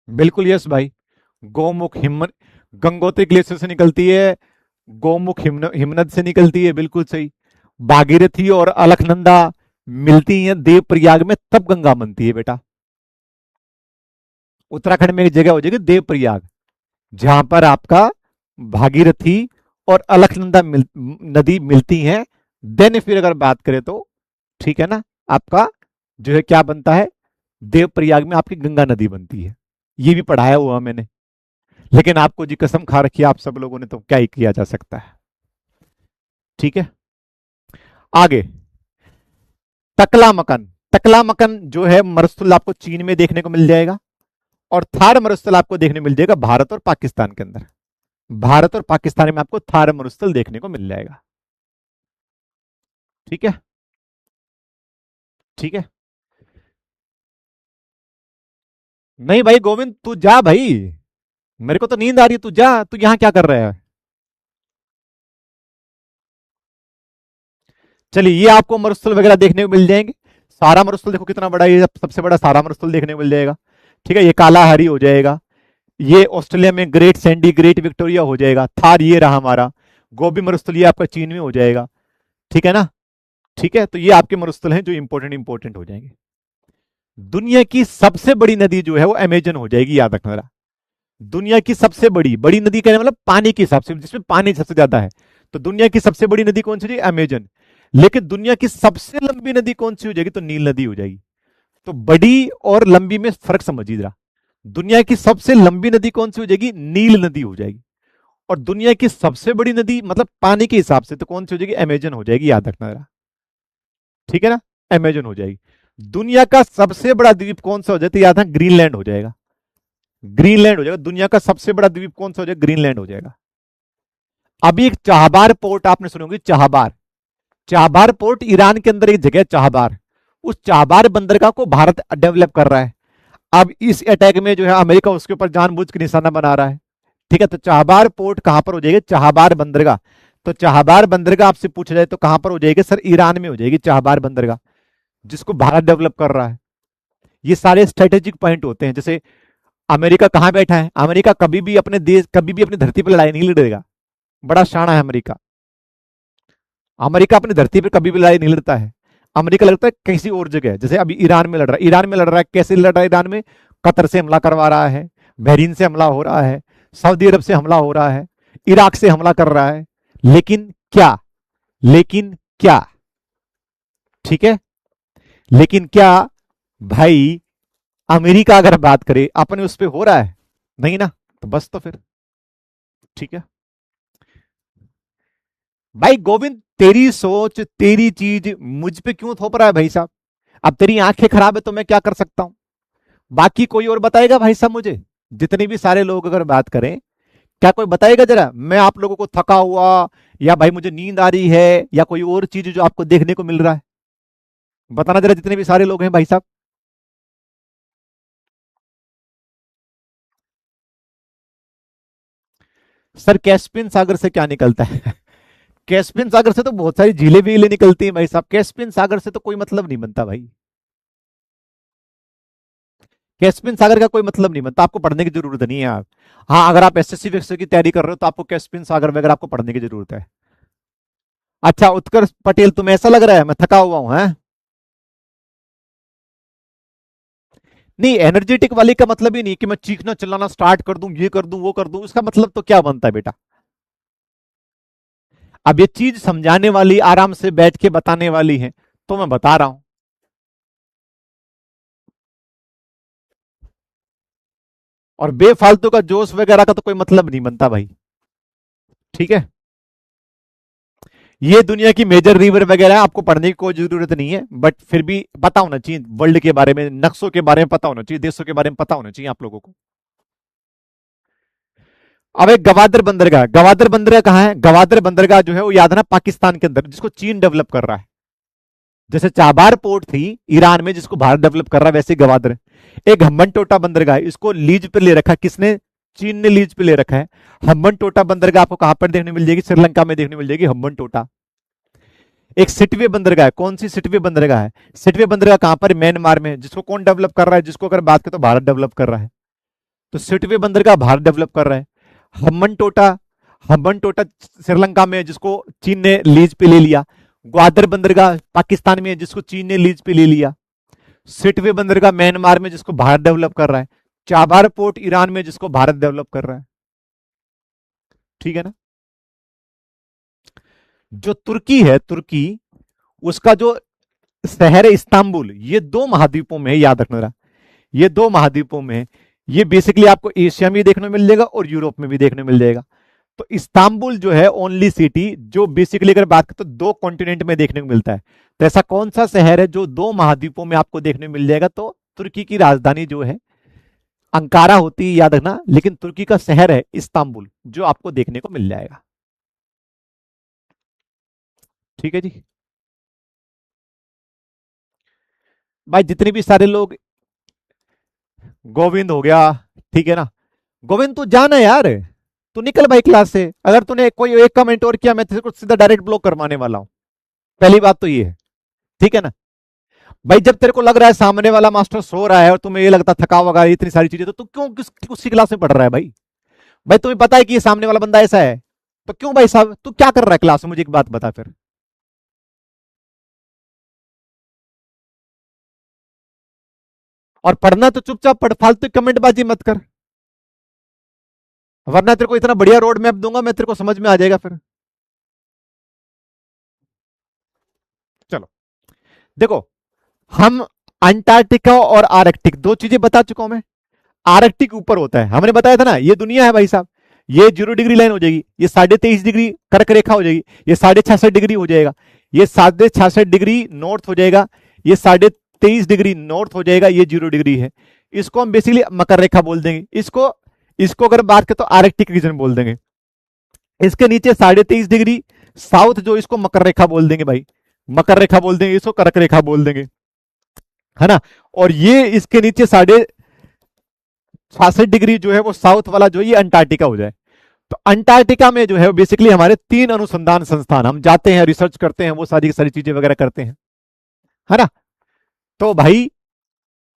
बिल्कुल यस भाई। गौमुख हिमन, गंगोत्री ग्लेशियर से निकलती है। गौमुख हिमनद से निकलती है, बिल्कुल सही। भागीरथी और अलकनंदा मिलती हैं देव प्रयाग में, तब गंगा बनती है बेटा। उत्तराखंड में एक जगह हो जाएगी देव प्रयाग, जहां पर आपका भागीरथी और अलकनंदा नदी मिलती हैं। देन फिर अगर बात करें तो, ठीक है ना, आपका जो है क्या बनता है, देव प्रयाग में आपकी गंगा नदी बनती है। ये भी पढ़ाया हुआ मैंने। लेकिन आपको जी कसम खा रखी है आप सब लोगों ने, तो क्या ही किया जा सकता है। ठीक है, आगे। टकला मकन, टकला मकन जो है मरुस्थल आपको चीन में देखने को मिल जाएगा, और थार मरुस्थल आपको देखने को मिल जाएगा भारत और पाकिस्तान के अंदर। भारत और पाकिस्तान में आपको थार मरुस्थल देखने को मिल जाएगा। ठीक है? ठीक है। नहीं भाई गोविंद, तू जा भाई, मेरे को तो नींद आ रही है, तू जा, तू यहां क्या कर रहा है? चलिए, ये आपको मरुस्थल वगैरह देखने को मिल जाएंगे। सारा मरुस्थल देखो कितना बड़ा है, ये सबसे बड़ा सारा मरुस्थल देखने को मिल जाएगा। ठीक है, ये कालाहारी हो जाएगा। ये ऑस्ट्रेलिया में ग्रेट सैंडी, ग्रेट विक्टोरिया हो जाएगा। थार ये रहा हमारा। गोबी मरुस्थल ये आपका चीन में हो जाएगा। ठीक है ना? ठीक है, तो ये आपके मरुस्थल हैं जो इंपॉर्टेंट इंपॉर्टेंट हो जाएंगे। दुनिया की सबसे बड़ी नदी जो है वो अमेजन हो जाएगी, याद रखना जरा। दुनिया की सबसे बड़ी बड़ी नदी कहने मतलब पानी के हिसाब से, जिसमें पानी सबसे ज्यादा है। तो दुनिया की सबसे बड़ी नदी कौन सी हो जाएगी? अमेजन। लेकिन दुनिया की सबसे लंबी नदी कौन सी हो जाएगी? तो नील नदी हो जाएगी। तो बड़ी और लंबी में फर्क समझिए जरा। दुनिया की सबसे लंबी नदी कौन सी हो जाएगी? नील नदी हो जाएगी। और दुनिया की सबसे बड़ी नदी मतलब पानी के हिसाब से तो कौन सी हो जाएगी? अमेजन हो जाएगी, याद रखना जरा। ठीक है ना? अमेजन हो जाएगी। दुनिया का सबसे बड़ा द्वीप कौन सा हो जाएगा? याद है, ग्रीनलैंड हो जाएगा। ग्रीनलैंड हो जाएगा। दुनिया का सबसे बड़ा द्वीप कौन सा हो जाएगा? ग्रीनलैंड हो जाएगा। अभी एक चाहबार पोर्ट आपने सुनी होगी, चाहबार। चाहबार पोर्ट ईरान के अंदर एक जगह है चाहबार। उस चाहबार बंदरगाह को भारत डेवलप कर रहा है। अब इस अटैक में जो है अमेरिका उसके ऊपर जानबूझ के निशाना बना रहा है। ठीक है, तो चाहबार पोर्ट कहां पर हो जाएगी? चाहबार बंदरगाह। तो चाहबार बंदरगाह आपसे पूछा जाए तो कहां पर हो जाएगी? सर ईरान में हो जाएगी चाहबार बंदरगाह, जिसको भारत डेवलप कर रहा है। ये सारे स्ट्रेटेजिक पॉइंट होते हैं। जैसे अमेरिका कहां बैठा है? अमेरिका कभी भी अपने देश, कभी भी अपनी धरती पर लड़ाई नहीं लड़ेगा। बड़ा शाना है अमेरिका। अमेरिका अपनी धरती पर कभी भी लड़ाई नहीं लड़ता है। अमेरिका लड़ता है किसी और जगह। जैसे अभी ईरान में लड़ रहा है, ईरान में लड़ रहा है, कैसे लड़ रहा है ईरान में? कतर से हमला करवा रहा है, बहरीन से हमला हो रहा है, सऊदी अरब से हमला हो रहा है, इराक से हमला कर रहा है। लेकिन क्या? लेकिन क्या? ठीक है, लेकिन क्या भाई, अमेरिका अगर बात करे अपने उस पर हो रहा है? नहीं ना, तो बस तो फिर। ठीक है भाई गोविंद, तेरी सोच तेरी चीज मुझ पे क्यों थोप रहा है भाई साहब? अब तेरी आंखें खराब है तो मैं क्या कर सकता हूं? बाकी कोई और बताएगा भाई साहब मुझे? जितने भी सारे लोग अगर बात करें, क्या कोई बताएगा जरा? मैं आप लोगों को थका हुआ, या भाई मुझे नींद आ रही है, या कोई और चीज जो आपको देखने को मिल रहा है? बताना जरा, जितने भी सारे लोग हैं भाई साहब। सर कैस्पियन सागर से क्या निकलता है? कैस्पियन सागर से तो बहुत सारी झीलें वीलें निकलती हैं भाई साहब। कैस्पियन सागर से तो कोई मतलब नहीं बनता भाई। कैस्पियन सागर का कोई मतलब नहीं बनता, आपको पढ़ने की जरूरत नहीं है आप। हाँ, अगर आप एसएससी वेक्सर की तैयारी कर रहे हो तो आपको कैस्पियन सागर वगैरह आपको पढ़ने की जरूरत है। अच्छा उत्कर्ष पटेल, तुम्हें ऐसा लग रहा है मैं थका हुआ हूं है? नहीं, एनर्जेटिक वाले का मतलब ही नहीं कि मैं चीखना चिल्लाना स्टार्ट कर दूं, ये कर दूं वो कर दूं, इसका मतलब तो क्या बनता है बेटा। अब ये चीज समझाने वाली, आराम से बैठ के बताने वाली है, तो मैं बता रहा हूं। और बेफालतू का जोश वगैरह का तो कोई मतलब नहीं बनता भाई। ठीक है, ये दुनिया की मेजर रिवर वगैरह है, आपको पढ़ने की कोई जरूरत नहीं है, बट फिर भी पता होना चाहिए वर्ल्ड के बारे में, नक्शों के बारे में पता होना चाहिए, देशों के बारे में पता होना चाहिए आप लोगों को। अब एक गवादर बंदरगाह, गवादर बंदरगाह कहाँ है? गवादर बंदरगाह जो है वो याद है ना, पाकिस्तान के अंदर, जिसको चीन डेवलप कर रहा है। जैसे चाबार पोर्ट थी ईरान में जिसको भारत डेवलप कर रहा है, वैसे गवादर। एक हम्बन टोटा बंदरगाह है, इसको लीज पे ले रखा किसने? चीन ने लीज पे ले रखा है। हम्बन टोटा बंदरगाह आपको कहां पर देखने मिल जाएगी? श्रीलंका में देखने मिल जाएगी हम्बन टोटा। एक सिटवे बंदरगाह है, कौन सी सिटवे बंदरगाह है? सिटवे बंदरगाह कहां पर? म्यांमार में। जिसको कौन डेवलप कर रहा है? जिसको अगर बात करें तो भारत डेवलप कर रहा है। तो सिटवे बंदरगाह भारत डेवलप कर रहा है। हम्बन टोटा, हम्बन टोटा श्रीलंका में जिसको चीन ने लीज पे ले लिया। ग्वादर बंदरगाह पाकिस्तान में जिसको चीन ने लीज पे ले लिया। सिटवे बंदरगाह म्यांमार में जिसको भारत डेवलप कर रहा है। चाबार पोर्ट ईरान में जिसको भारत डेवलप कर रहा है। ठीक है ना? जो तुर्की है, तुर्की, उसका जो शहर है इस्तांबुल, ये दो महाद्वीपों में है, याद रखना जरा। ये दो महाद्वीपों में है। ये बेसिकली आपको एशिया में देखने में मिल जाएगा और यूरोप में भी देखने मिल जाएगा। तो इस्तांबुल जो है ओनली सिटी जो बेसिकली अगर बात करें तो दो कॉन्टिनेंट में देखने को मिलता है। तो ऐसा कौन सा शहर है जो दो महाद्वीपों में आपको देखने को मिल जाएगा? तो तुर्की की राजधानी जो है अंकारा होती है, याद रखना, लेकिन तुर्की का शहर है इस्तांबुल जो आपको देखने को मिल जाएगा। ठीक है जी। भाई जितने भी सारे लोग, गोविंद हो गया, ठीक है ना, गोविंद तू जाना यार, तू निकल भाई क्लास से। अगर तूने कोई एक कमेंट और किया मैं तेरे को सीधा डायरेक्ट ब्लॉक करवाने वाला हूं। पहली बात तो ये है, ठीक है ना। भाई जब तेरे को लग रहा है सामने वाला मास्टर सो रहा है और तुम्हें ये लगता थका वगा इतनी सारी चीजें, तो तू क्यों उसी क्लास में पढ़ रहा है भाई? भाई तुम्हें पता है कि ये सामने वाला बंदा ऐसा है, तो क्यों भाई साहब तू क्या कर रहा है क्लास में? मुझे एक बात बता फिर। और पढ़ना तो चुपचाप पढ़, फालतू कमेंटबाजी मत कर, वरना तेरे को इतना बढ़िया रोड मैप दूंगा मैं, तेरे को समझ में आ जाएगा फिर। चलो देखो, हम अंटार्कटिका और आर्कटिक दो चीजें बता चुका हूं मैं। आर्कटिक ऊपर होता है, हमने बताया था ना, ये दुनिया है भाई साहब। ये 0 डिग्री लाइन हो जाएगी, ये 23.5 डिग्री कर्क रेखा हो जाएगी, ये 66.5 डिग्री हो जाएगा, ये 66.5 डिग्री नॉर्थ हो जाएगा, ये 23.5 डिग्री नॉर्थ हो जाएगा, ये 0 डिग्री है। इसको हम बेसिकली मकर रेखा बोल देंगे, इसको इसको अगर बात करें तो आर्कटिक रीजन बोल देंगे। इसके नीचे 23.5 डिग्री साउथ जो, इसको मकर रेखा बोल देंगे भाई, मकर रेखा बोल देंगे, इसको कर्क रेखा बोल देंगे, है ना। और ये इसके नीचे 66.5 डिग्री जो है वो साउथ वाला जो, ये अंटार्कटिका हो जाए। तो अंटार्कटिका में जो है बेसिकली हमारे 3 अनुसंधान संस्थान, हम जाते हैं रिसर्च करते हैं, वो सारी सारी चीजें वगैरह करते हैं, है ना। तो भाई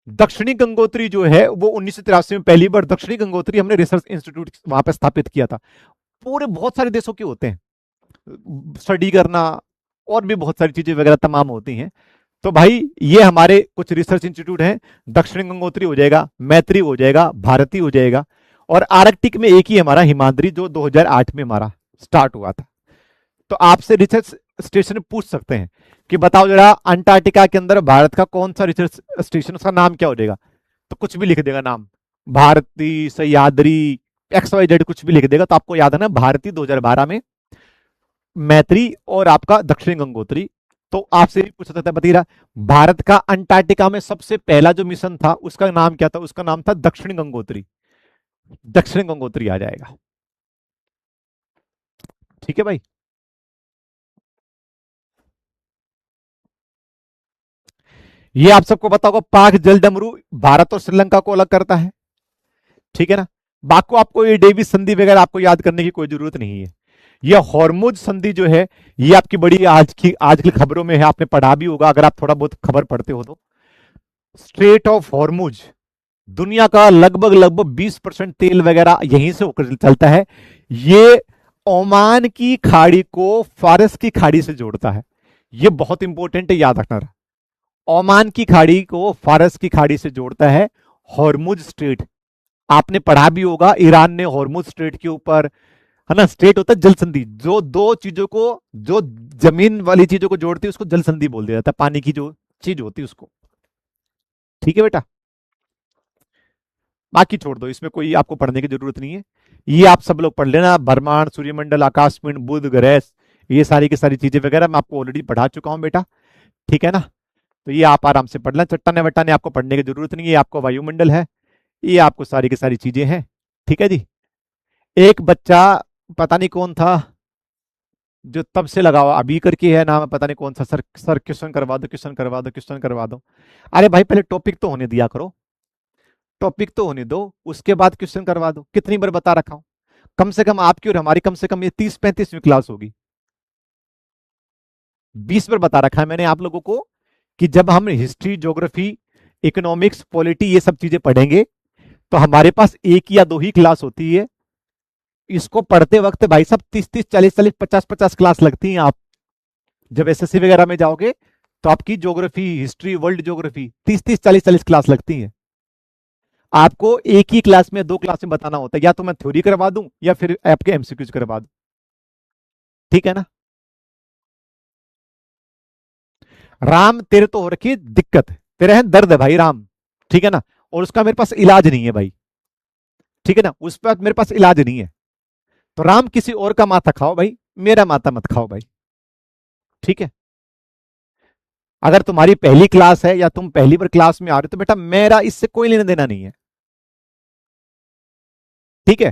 दक्षिणी गंगोत्री जो है वो 1983 में पहली बार दक्षिणी गंगोत्री हमने रिसर्च इंस्टीट्यूट वहां पर स्थापित किया था। पूरे बहुत सारे देशों के होते हैं स्टडी करना, और भी बहुत सारी चीजें वगैरह तमाम होती हैं। तो भाई ये हमारे कुछ रिसर्च इंस्टीट्यूट हैं, दक्षिण गंगोत्री हो जाएगा, मैत्री हो जाएगा, भारती हो जाएगा, और आर्कटिक में एक ही हमारा हिमाद्री जो 2008 में हमारा स्टार्ट हुआ था। तो आपसे रिसर्च स्टेशन पूछ सकते हैं कि बताओ जरा अंटार्कटिका के अंदर भारत का कौन सा रिसर्च स्टेशन, उसका नाम क्या हो जाएगा? तो कुछ भी लिख देगा नाम, भारती, सह्याद्री, XYZ कुछ भी लिख देगा, तो आपको याद है ना, भारती 2012 में, मैत्री और आपका दक्षिण गंगोत्री। तो आपसे भी पूछ सकता है बतीरा, भारत का अंटार्कटिका में सबसे पहला जो मिशन था उसका नाम क्या था? उसका नाम था दक्षिण गंगोत्री, दक्षिण गंगोत्री आ जाएगा। ठीक है भाई। ये आप सबको पता होगा, पाक जलडमरू भारत और श्रीलंका को अलग करता है, ठीक है ना। बाकी आपको ये डेविस संधि वगैरह आपको याद करने की कोई जरूरत नहीं है। ये हॉर्मुज संधि जो है, ये आपकी बड़ी आज की खबरों में है, आपने पढ़ा भी होगा अगर आप थोड़ा बहुत खबर पढ़ते हो तो। स्ट्रेट ऑफ हॉर्मुज, दुनिया का लगभग लगभग 20% तेल वगैरह यहीं से होकर चलता है। ये ओमान की खाड़ी को फारस की खाड़ी से जोड़ता है। ये बहुत इंपॉर्टेंट है, याद रखना। ओमान की खाड़ी को फारस की खाड़ी से जोड़ता है हॉर्मुज स्ट्रेट। आपने पढ़ा भी होगा, ईरान ने हॉर्मुज स्ट्रेट के ऊपर, है ना, स्ट्रेट होता है जल संधि, जो दो चीजों को, जो जमीन वाली चीजों को जोड़ती है उसको जल संधि बोल दिया जाता है, पानी की जो चीज होती है उसको। ठीक है बेटा, बाकी छोड़ दो, इसमें कोई आपको पढ़ने की जरूरत नहीं है। ये आप सब लोग पढ़ लेना, ब्रह्मांड, सूर्यमंडल, आकाशपिंड, बुध ग्रह, ये सारी की सारी चीजें वगैरह मैं आपको ऑलरेडी पढ़ा चुका हूं बेटा। ठीक है ना, तो ये आप आराम से पढ़ लें, चट्टाने वट्टाने आपको पढ़ने की जरूरत नहीं है, आपको वायुमंडल है, ये आपको सारी की सारी चीजें हैं। ठीक है जी। एक बच्चा, पता नहीं कौन था, जो तब से लगा हुआ, अभी करके है नाम, पता नहीं कौन सा, सर सर क्वेश्चन करवा दो, क्वेश्चन करवा दो, क्वेश्चन करवा दो। अरे भाई पहले टॉपिक तो होने दिया करो, टॉपिक तो होने दो, उसके बाद क्वेश्चन करवा दो। कितनी बार बता रखा हूं, कम से कम आपकी और हमारी कम से कम ये 30-35वीं क्लास होगी। 20 बार बता रखा है मैंने आप लोगों को कि जब हम हिस्ट्री, ज्योग्राफी, इकोनॉमिक्स, पॉलिटी ये सब चीजें पढ़ेंगे तो हमारे पास एक या दो ही क्लास होती है। इसको पढ़ते वक्त भाई साहब 30-30, 40-40, 50-50 क्लास लगती हैं। आप जब एसएससी वगैरह में जाओगे तो आपकी geography, history, world geography 30-30, 40-40 class लगती हैं। आपको एक ही क्लास में, दो क्लास में बताना होता है, या तो मैं थ्योरी करवा दूं या फिर आपके एमसीक्यूज करवा दूं। ठीक है ना। राम, तेरे तो हो रखी दिक्कत, तेरे हैं दर्द है भाई राम। ठीक है ना, और उसका मेरे पास इलाज नहीं है भाई। ठीक है ना, उस पर मेरे पास इलाज नहीं है। तो राम किसी और का माथा खाओ भाई, मेरा माथा मत खाओ भाई। ठीक है, अगर तुम्हारी पहली क्लास है या तुम पहली बार क्लास में आ रहे हो तो बेटा मेरा इससे कोई लेना देना नहीं है। ठीक है,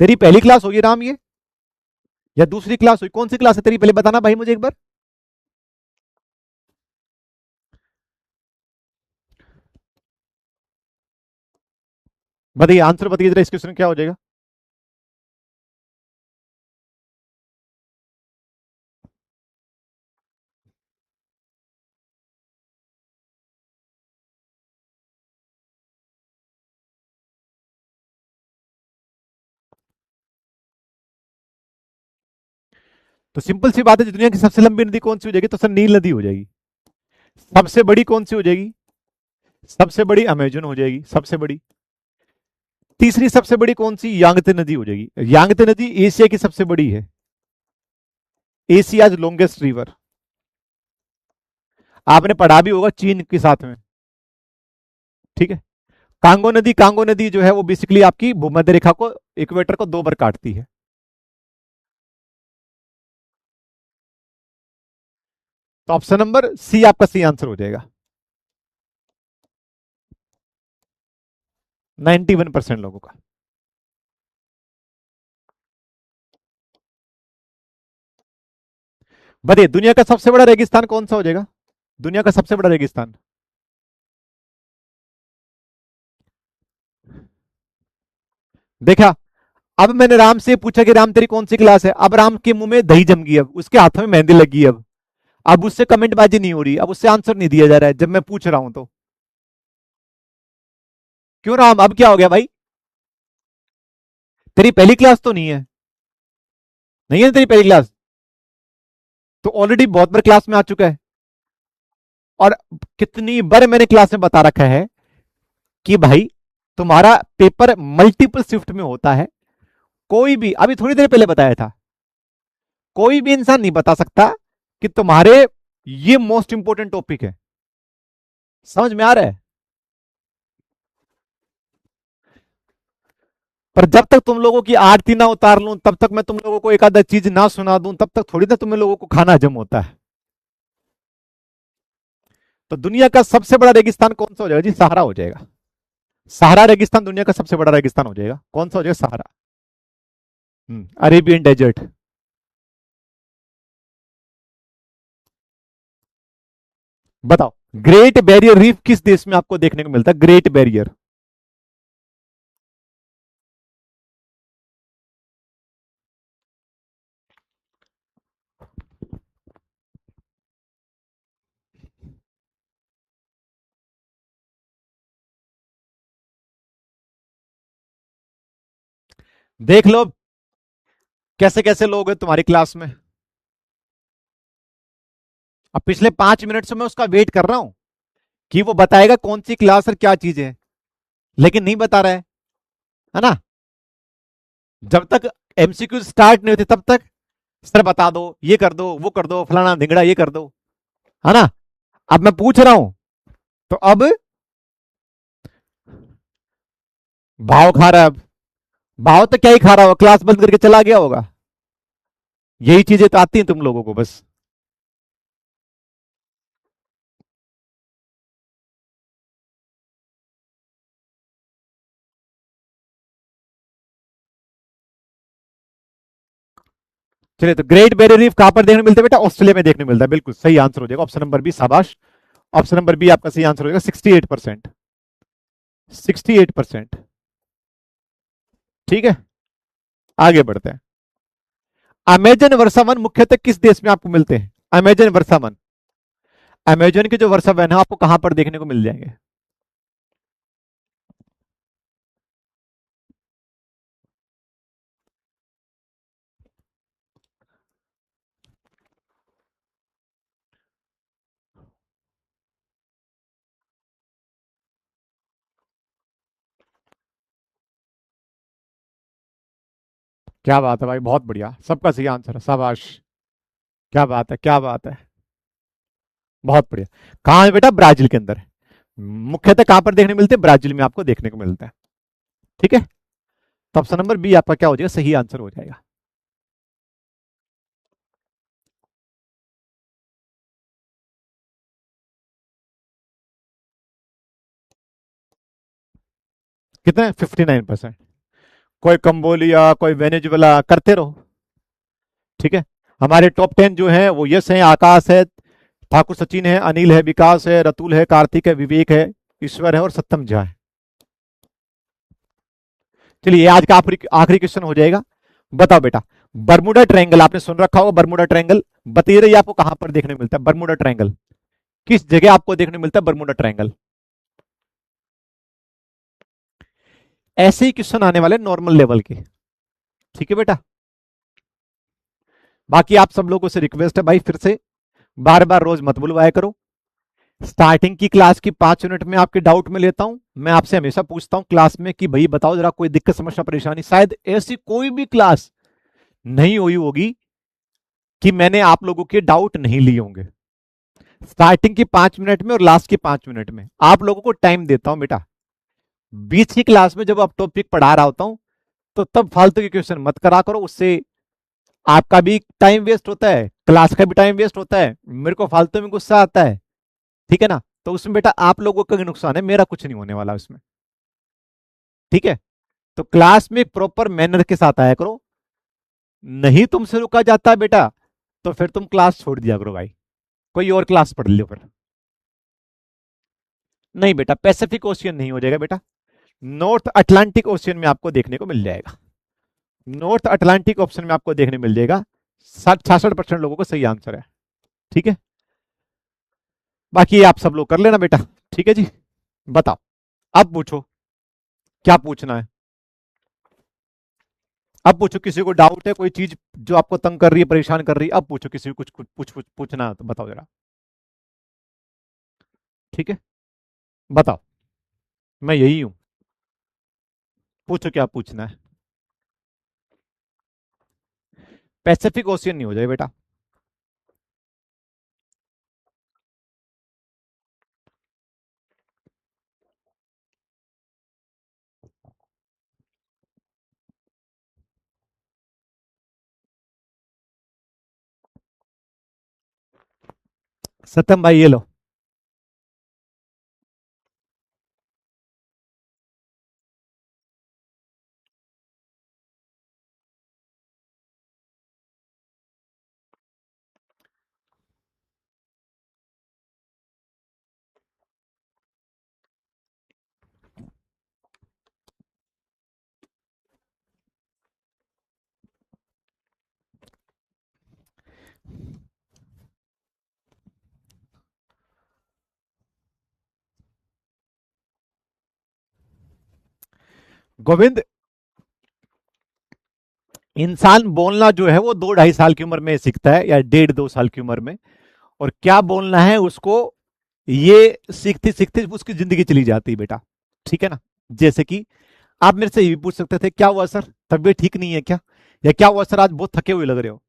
तेरी पहली क्लास होगी राम ये, या दूसरी क्लास हुई, कौन सी क्लास है तेरी, पहले बताना भाई मुझे एक बार। बताइए, आंसर बताइए जरा, इस क्वेश्चन क्या हो जाएगा। तो सिंपल सी बात है, दुनिया की सबसे लंबी नदी कौन सी हो जाएगी, तो सर नील नदी हो जाएगी। सबसे बड़ी कौन सी हो जाएगी, सबसे बड़ी अमेजन हो जाएगी, सबसे बड़ी। तीसरी सबसे बड़ी कौन सी, यांगते नदी हो जाएगी। यांगते नदी एशिया की सबसे बड़ी है, एशियाज लॉन्गेस्ट रिवर। आपने पढ़ा भी होगा चीन के साथ में। ठीक है, कांगो नदी, कांगो नदी जो है वो बेसिकली आपकी भूमध्य रेखा को, इक्वेटर को दो बार काटती है। तो ऑप्शन नंबर सी आपका सी आंसर हो जाएगा। 91% लोगों का। बताइए, दुनिया का सबसे बड़ा रेगिस्तान कौन सा हो जाएगा, दुनिया का सबसे बड़ा रेगिस्तान। देखा, अब मैंने राम से पूछा कि राम तेरी कौन सी क्लास है, अब राम के मुंह में दही जम गई, अब उसके हाथों में मेहंदी लगी। अब उससे कमेंट बाजी नहीं हो रही, अब उससे आंसर नहीं दिया जा रहा है जब मैं पूछ रहा हूं तो। क्यों राम, अब क्या हो गया भाई, तेरी पहली क्लास तो नहीं है, नहीं है तेरी पहली क्लास, तो ऑलरेडी बहुत बार क्लास में आ चुका है। और कितनी बार मैंने क्लास में बता रखा है कि भाई तुम्हारा पेपर मल्टीपल शिफ्ट में होता है। कोई भी, अभी थोड़ी देर पहले बताया था, कोई भी इंसान नहीं बता सकता कि तुम्हारे ये मोस्ट इंपॉर्टेंट टॉपिक है। समझ में आ रहा है। पर जब तक तुम लोगों की आरती ना उतार लूं, तब तक मैं तुम लोगों को एक आधा चीज ना सुना दूं, तब तक थोड़ी ना तुम लोगों को खाना हजम होता है। तो दुनिया का सबसे बड़ा रेगिस्तान कौन सा हो जाएगा जी, सहारा हो जाएगा। सहारा रेगिस्तान दुनिया का सबसे बड़ा रेगिस्तान हो जाएगा, कौन सा हो जाएगा, सहारा। Arabian desert. बताओ, ग्रेट बैरियर रीफ किस देश में आपको देखने को मिलता है, ग्रेट बैरियर। देख लो कैसे कैसे लोग हैं तुम्हारी क्लास में। अब पिछले 5 मिनट से मैं उसका वेट कर रहा हूं कि वो बताएगा कौन सी क्लास और क्या चीज है, लेकिन नहीं बता रहा है ना। जब तक एमसीक्यू स्टार्ट नहीं होते तब तक सर बता दो, ये कर दो, वो कर दो, फलाना ढिंगड़ा ये कर दो, है ना। अब मैं पूछ रहा हूं तो अब भाव खा रहा है। अब भाव तो क्या ही खा रहा होगा, क्लास बंद करके चला गया होगा। यही चीजें तो आती हैं तुम लोगों को बस। चलिए, तो ग्रेट बैरियर रीफ कहां पर देखने को मिलता है बेटा? ऑस्ट्रेलिया में देखने को मिलता है। बिल्कुल सही आंसर हो जाएगा ऑप्शन नंबर बी, शाबाश। ऑप्शन नंबर बी आपका सही आंसर हो जाएगा, 68%। 68%। ठीक है, आगे बढ़ते हैं। अमेजन वर्षावन मुख्यतः किस देश में आपको मिलते हैं? अमेजन वर्षावन, अमेजन के जो वर्षावन है आपको कहां पर देखने को मिल जाएंगे? क्या बात है भाई, बहुत बढ़िया, सबका सही आंसर है, शाबाश। क्या बात है, क्या बात है, बहुत बढ़िया। कहाँ है बेटा? ब्राजील के अंदर है। मुख्यतः कहां पर देखने को मिलते हैं? ब्राजील में आपको देखने को मिलता है। ठीक है, तो ऑप्शन नंबर बी आपका क्या हो जाएगा? सही आंसर हो जाएगा। कितने? 59%। कोई कंबोलिया, कोई वेनेजुएला, करते रहो। ठीक है, हमारे टॉप 10 जो है वो यश है, आकाश है, ठाकुर सचिन है, अनिल है, विकास है, रतुल है, कार्तिक है, विवेक है, ईश्वर है और सत्यम झा है। चलिए, आज का आखिरी आखिरी क्वेश्चन हो जाएगा। बताओ बेटा, बर्मुडा ट्रायंगल आपने सुन रखा होगा, बर्मुडा ट्रायंगल बता रही आपको कहां पर देखने को मिलता है? बर्मुडा ट्रायंगल किस जगह आपको देखने को मिलता है? Bermuda triangle. ऐसे ही क्वेश्चन आने वाले नॉर्मल लेवल के। ठीक है बेटा, बाकी आप सब लोगों से रिक्वेस्ट है भाई, फिर से बार बार रोज मत बुलवाया करो। स्टार्टिंग की क्लास की 5 मिनट में आपके डाउट में लेता हूं। मैं आपसे हमेशा पूछता हूं क्लास में कि भाई बताओ जरा, कोई दिक्कत समस्या परेशानी? शायद ऐसी कोई भी क्लास नहीं हुई होगी कि मैंने आप लोगों के डाउट नहीं लिए होंगे। स्टार्टिंग की 5 मिनट में और लास्ट की 5 मिनट में आप लोगों को टाइम देता हूं बेटा। बीच की क्लास में जब आप टॉपिक पढ़ा रहा होता हूं तो तब फालतू के क्वेश्चन मत करा करो, उससे आपका भी टाइम वेस्ट होता है, क्लास का भी टाइम वेस्ट होता है, मेरे को फालतू में गुस्सा आता है। ठीक है ना, तो उसमें बेटा आप लोगों का नुकसान है, मेरा कुछ नहीं होने वाला उसमें। ठीक है, तो क्लास में प्रॉपर मैनर के साथ आया करो। नहीं तुमसे रुका जाता बेटा तो फिर तुम क्लास छोड़ दिया करो भाई, कोई और क्लास पढ़ लो फिर। नहीं बेटा, पैसिफिक ओशियन नहीं हो जाएगा बेटा, नॉर्थ अटलांटिक ओशियन में आपको देखने को मिल जाएगा। नॉर्थ अटलांटिक ऑप्शन में आपको देखने मिल जाएगा। 66% लोगों को सही आंसर है। ठीक है, बाकी आप सब लोग कर लेना बेटा। ठीक है जी, बताओ, अब पूछो, क्या पूछना है? अब पूछो, किसी को डाउट है, कोई चीज जो आपको तंग कर रही है, परेशान कर रही है, अब पूछो, किसी को कुछ पूछना है तो बताओ जरा। ठीक है, बताओ, मैं यही हूं, पूछो क्या पूछना है। पैसिफिक ओशियन नहीं हो जाए बेटा। सत्यम भाई ये लो। गोविंद, इंसान बोलना जो है वो 2-2.5 साल की उम्र में सीखता है, या 1.5-2 साल की उम्र में। और क्या बोलना है उसको, ये सीखते सीखते उसकी जिंदगी चली जाती है बेटा। ठीक है ना। जैसे कि आप मेरे से ये भी पूछ सकते थे, क्या हुआ सर, तबीयत ठीक नहीं है क्या, या क्या हुआ सर, आज बहुत थके हुए लग रहे हो।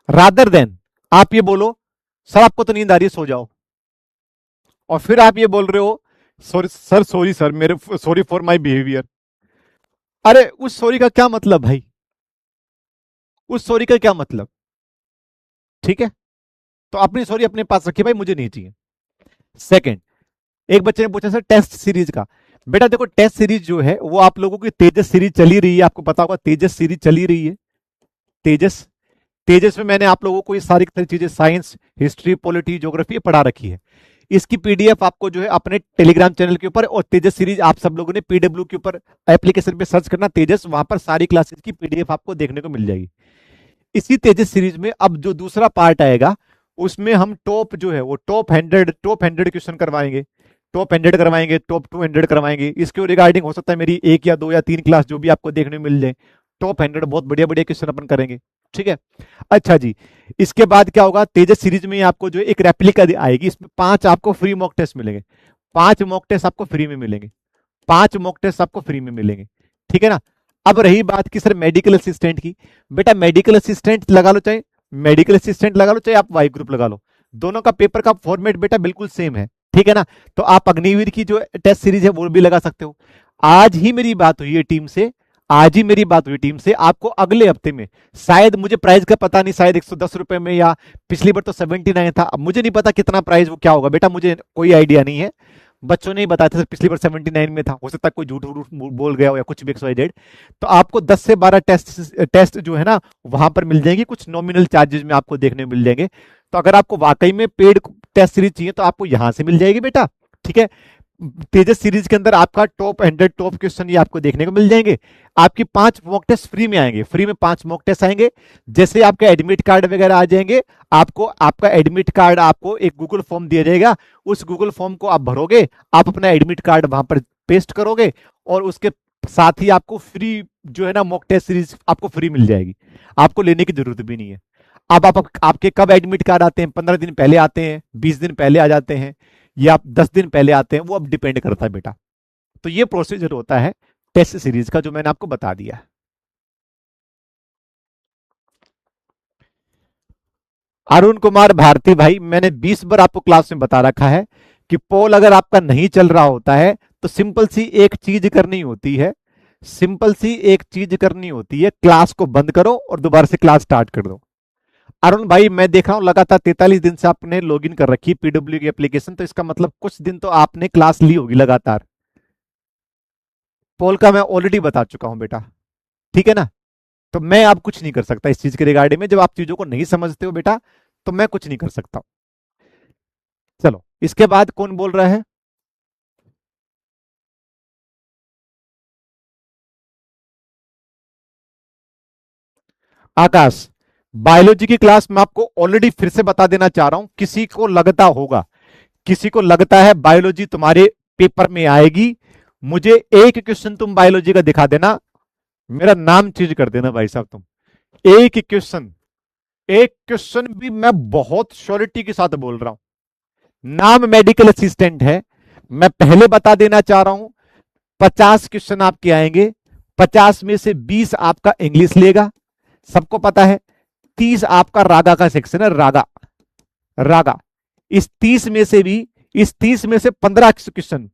रादर देन आप ये बोलो, सर आपको तो नींद आ रही है, सो जाओ। और फिर आप ये बोल रहे हो, सॉरी सर, सॉरी सर, मेरे सॉरी फॉर माय बिहेवियर। अरे उस सॉरी का क्या मतलब भाई, उस सॉरी का क्या मतलब। ठीक है, तो अपनी सॉरी अपने पास रखिए भाई, मुझे नहीं चाहिए। सेकंड, एक बच्चे ने पूछा सर टेस्ट सीरीज का। बेटा देखो, टेस्ट सीरीज जो है वो आप लोगों की तेजस सीरीज चली रही है, आपको पता होगा तेजस सीरीज चली रही है। तेजस, तेजस में मैंने आप लोगों को ये सारी चीजें, साइंस, हिस्ट्री, पॉलिटी, ज्योग्राफी पढ़ा रखी है। इसकी पीडीएफ आपको जो है अपने टेलीग्राम चैनल के ऊपर, और तेजस सीरीज आप सब लोगों ने पीडब्ल्यू के ऊपर एप्लीकेशन पे सर्च करना तेजस, वहां पर सारी क्लासेस की पीडीएफ आपको देखने को मिल जाएगी। इसी तेजस सीरीज में अब जो दूसरा पार्ट आएगा, उसमें हम टॉप जो है वो टॉप 100 क्वेश्चन करवाएंगे, टॉप 100 करवाएंगे, टॉप 200 करवाएंगे। इसके रिगार्डिंग हो सकता है मेरी 1 या 2 या 3 क्लास जो भी आपको देखने को मिल जाए। टॉप 100 बहुत बढ़िया बढ़िया क्वेश्चन अपन करेंगे। ठीक है। अच्छा जी, इसके बाद क्या होगा, तेजस सीरीज में आपको जो एक रेप्लिका आएगी, इसमें 5 आपको फ्री मॉक टेस्ट मिलेंगे। 5 मॉक टेस्ट आपको फ्री में मिलेंगे, 5 मॉक टेस्ट आपको फ्री में मिलेंगे। ठीक है ना। अब रही बात की सर मेडिकल असिस्टेंट की, बेटा मेडिकल असिस्टेंट लगा लो, चाहे मेडिकल असिस्टेंट लगा लो, चाहे आप वाई ग्रुप लगा लो, दोनों का पेपर का फॉर्मेट बेटा बिल्कुल सेम है। ठीक है ना। तो आप अग्निवीर की जो टेस्ट सीरीज है वो भी लगा सकते हो। आज ही मेरी बात हुई है टीम से, आज ही मेरी बात हुई टीम से, आपको अगले हफ्ते में, शायद मुझे प्राइस का पता नहीं, शायद 110 रुपए में, या पिछली बार तो 79 था, अब मुझे नहीं पता कितना प्राइस वो क्या होगा बेटा, मुझे कोई आइडिया नहीं है। बच्चों ने ही बताया था सर पिछली बार 79 में था, हो सकता है कोई झूठ वूठ बोल गया हो या कुछ भी XYZ। तो आपको 10 से 12 टेस्ट जो है ना वहां पर मिल जाएंगे, कुछ नॉमिनल चार्जेस में आपको देखने को मिल जाएंगे। तो अगर आपको वाकई में पेड टेस्ट सीरीज चाहिए तो आपको यहां से मिल जाएगी बेटा। ठीक है। तेजस सीरीज के अंदर आपका टॉप 100 टॉप क्वेश्चन ये आपको देखने को मिल जाएंगे। आपकी 5 मॉक टेस्ट फ्री में आएंगे, फ्री में 5 मॉक टेस्ट आएंगे। जैसे आपका एडमिट कार्ड वगैरह आ जाएंगे, आपको आपका एडमिट कार्ड, आपको एक गूगल फॉर्म दिया जाएगा, उस गूगल फॉर्म को आप भरोगे, आप अपना एडमिट कार्ड वहां पर पेस्ट करोगे, और उसके साथ ही आपको फ्री जो है ना मॉक टेस्ट सीरीज आपको फ्री मिल जाएगी, आपको लेने की जरूरत भी नहीं है। अब आपके कब एडमिट कार्ड आते हैं, 15 दिन पहले आते हैं, 20 दिन पहले आ जाते हैं, या आप 10 दिन पहले आते हैं, वो अब डिपेंड करता है बेटा। तो ये प्रोसीजर होता है टेस्ट सीरीज का, जो मैंने आपको बता दिया। अरुण कुमार भारती भाई, मैंने 20 बार आपको क्लास में बता रखा है कि पोल अगर आपका नहीं चल रहा होता है तो सिंपल सी एक चीज करनी होती है, सिंपल सी एक चीज करनी होती है, क्लास को बंद करो और दोबारा से क्लास स्टार्ट कर दो। अरुण भाई मैं देख रहा हूं लगातार 43 दिन से आपने लॉगिन कर रखी है पीडब्ल्यू की एप्लीकेशन, तो इसका मतलब कुछ दिन तो आपने क्लास ली होगी लगातार। पोल का मैं ऑलरेडी बता चुका हूं बेटा। ठीक है ना। तो मैं अब कुछ नहीं कर सकता इस चीज के रिगार्डिंग में, जब आप चीजों को नहीं समझते हो बेटा तो मैं कुछ नहीं कर सकता। चलो इसके बाद कौन बोल रहा है। आकाश, बायोलॉजी की क्लास मैं आपको ऑलरेडी फिर से बता देना चाह रहा हूं, किसी को लगता होगा, किसी को लगता है बायोलॉजी तुम्हारे पेपर में आएगी, मुझे एक क्वेश्चन तुम बायोलॉजी का दिखा देना, मेरा नाम चेंज कर देना भाई साहब तुम। एक क्वेश्चन, एक क्वेश्चन भी मैं बहुत श्योरिटी के साथ बोल रहा हूं। नाम मेडिकल असिस्टेंट है, मैं पहले बता देना चाह रहा हूं, 50 क्वेश्चन आपके आएंगे, 50 में से 20 आपका इंग्लिश लेगा, सबको पता है। 30 आपका रागा का सेक्शन है, रागा, रागा। इस 30 में से भी, इस 30 में से 15 क्वेश्चन,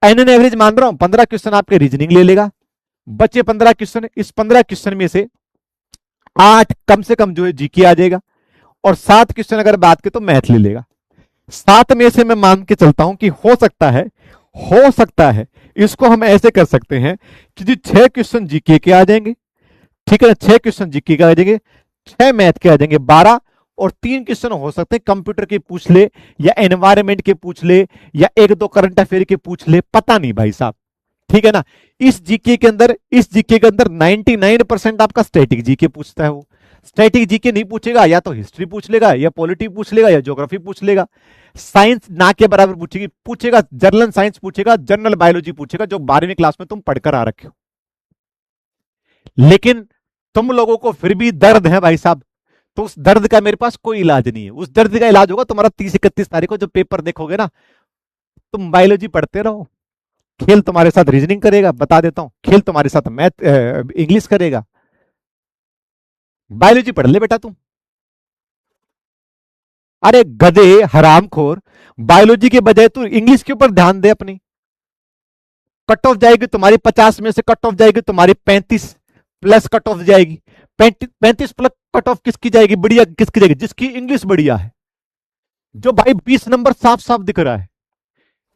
एन एवरेज मान रहा हूं, 15 क्वेश्चन आपके रीजनिंग ले लेगा, बचे 15 क्वेश्चन, इस 15 क्वेश्चन में से 8 कम से कम जो है जीके आ जाएगा, और 7 क्वेश्चन अगर बात करें तो मैथ ले लेगा। 7 में से मैं मान के चलता हूं कि हो सकता है, हो सकता है इसको हम ऐसे कर सकते हैं कि जी 6 क्वेश्चन जीके के आ जाएंगे। ठीक है ना, 6 क्वेश्चन जीके के आ जाएंगे, 6 मैथ के आ जाएंगे, 12, और 3 क्वेश्चन हो सकते हैं कंप्यूटर के पूछ ले, या एनवायरमेंट के पूछ ले, या 1-2 करंट अफेयर के पूछ ले, पता नहीं भाई साहब। ठीक है ना। इस जीके के अंदर, इस जीके के अंदर 99% आपका स्टैटिक जीके पूछता है। वो स्टैटिक जीके नहीं पूछेगा, या तो हिस्ट्री पूछ लेगा, या पॉलिटी पूछ लेगा, या ज्योग्राफी पूछ लेगा। साइंस ना के बराबर पूछेगी, पूछेगा जनरल साइंस पूछेगा, जनरल बायोलॉजी पूछेगा, जो 12वीं क्लास में तुम पढ़कर आ रखे हो। लेकिन तुम लोगों को फिर भी दर्द है भाई साहब, तो उस दर्द का मेरे पास कोई इलाज नहीं है। उस दर्द का इलाज होगा तुम्हारा 30-31 तारीख को जब पेपर देखोगे ना। तुम बायोलॉजी पढ़ते रहो, खेल तुम्हारे साथ रीजनिंग करेगा, बता देता हूं, खेल तुम्हारे साथ मैथ इंग्लिश करेगा। बायोलॉजी पढ़ ले बेटा तुम। अरे गधे हरामखोर, बायोलॉजी के बजाय तू इंग्लिश के ऊपर ध्यान दे अपनी। कट ऑफ जाएगी तुम्हारी 50 में से, कट ऑफ जाएगी तुम्हारी 35 प्लस कट ऑफ जाएगी। 35 प्लस कट ऑफ किसकी जाएगी, बढ़िया किसकी जाएगी, जिसकी इंग्लिश बढ़िया है। जो भाई 20 नंबर साफ साफ दिख रहा है,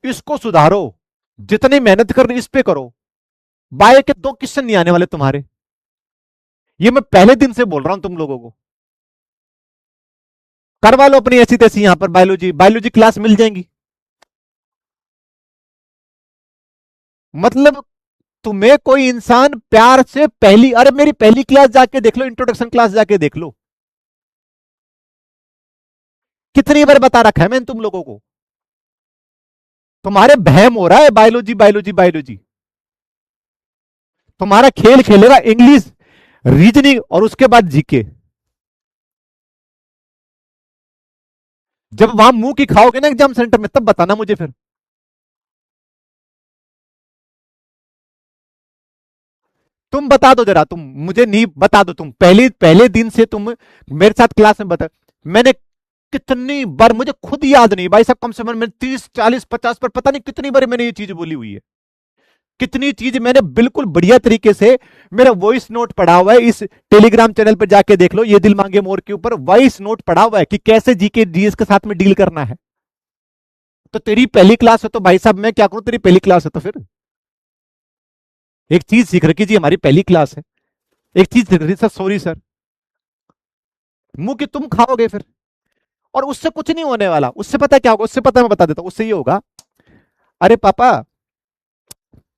इसको सुधारो। जितनी मेहनत कर रही इस पे करो। बायो के 2 क्वेश्चन नहीं आने वाले तुम्हारे। ये मैं पहले दिन से बोल रहा हूं तुम लोगों को। करवा लो अपनी ऐसी तैसी यहां पर बायोलॉजी, बायोलॉजी क्लास मिल जाएंगी। मतलब तुम्हें कोई इंसान प्यार से पहली, अरे मेरी पहली क्लास जाके देख लो, इंट्रोडक्शन क्लास जाके देख लो, कितनी बार बता रखा है मैंने तुम लोगों को। तुम्हारे बहम हो रहा है बायोलॉजी बायोलॉजी बायोलॉजी। तुम्हारा खेल खेलेगा इंग्लिश, रीजनिंग और उसके बाद जीके। जब वहां मुंह की खाओगे ना एग्जाम सेंटर में, तब बताना मुझे फिर। तुम बता दो जरा, तुम मुझे नहीं बता दो, तुम पहले पहले दिन से तुम मेरे साथ क्लास में बता। मैंने कितनी बार, मुझे खुद याद नहीं भाई साहब, कम से कम मैंने 30 40 50 पर पता नहीं कितनी बार मैंने ये चीज बोली हुई है। कितनी चीज मैंने बिल्कुल बढ़िया तरीके से, मेरा वॉइस नोट पड़ा हुआ है, इस टेलीग्राम चैनल पर जाके देख लो, ये दिल मांगे मोर के ऊपर वॉइस नोट पड़ा हुआ है कि कैसे जीके जीएस के साथ में डील करना है। तो तेरी पहली क्लास है तो भाई साहब मैं क्या करूं, तेरी पहली क्लास है तो फिर एक चीज सीख रखी जी, हमारी पहली क्लास है, एक चीज सीख रखी सर, सॉरी सर, मुंह की तुम खाओगे फिर। और उससे कुछ नहीं होने वाला, उससे पता क्या होगा, उससे पता मैं बता देता हूं, उससे ये होगा, अरे पापा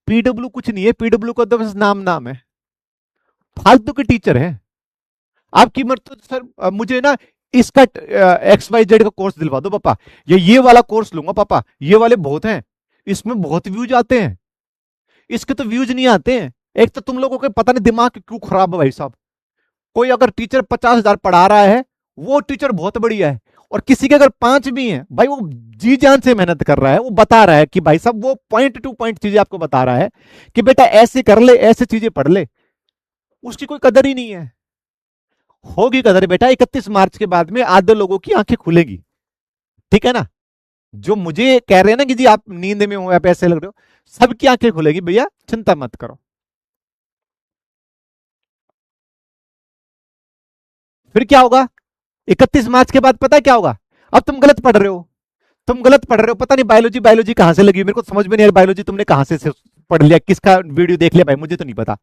पीडब्ल्यू कुछ नहीं है, पीडब्ल्यू का तो बस नाम नाम है, फालतू के टीचर है आपकी मर्द। तो सर मुझे ना इसका XYZ का कोर्स दिलवा दो पापा, ये वाला कोर्स लूंगा पापा, ये वाले बहुत हैं, इसमें बहुत व्यूज आते हैं, इसके तो व्यूज नहीं आते हैं। एक तो तुम लोगों के पता नहीं दिमाग क्यों खराब है भाई साहब। कोई अगर टीचर 50,000 पढ़ा रहा है, वो टीचर बहुत बढ़िया है, और किसी के अगर 5 भी हैं भाई, वो जी जान से मेहनत कर रहा है, वो बता रहा है कि भाई साहब वो पॉइंट टू पॉइंट चीजें आपको बता रहा है कि बेटा ऐसे कर ले, ऐसे चीजें पढ़ ले, उसकी कोई कदर ही नहीं है। होगी कदर बेटा 31 मार्च के बाद में आधे लोगों की आंखें खुलेगी, ठीक है ना। जो मुझे कह रहे हैं ना कि जी आप नींद में हो, आप ऐसे लग रहे हो, सबकी आंखें खुलेगी भैया, चिंता मत करो। फिर क्या होगा 31 मार्च के बाद, पता है क्या होगा, अब तुम गलत पढ़ रहे हो, तुम गलत पढ़ रहे हो, पता नहीं बायोलॉजी बायोलॉजी कहां से लगी, मेरे को समझ में नहीं आ रही, बायोलॉजी तुमने कहां से पढ़ लिया, किसका वीडियो देख लिया भाई, मुझे तो नहीं पता।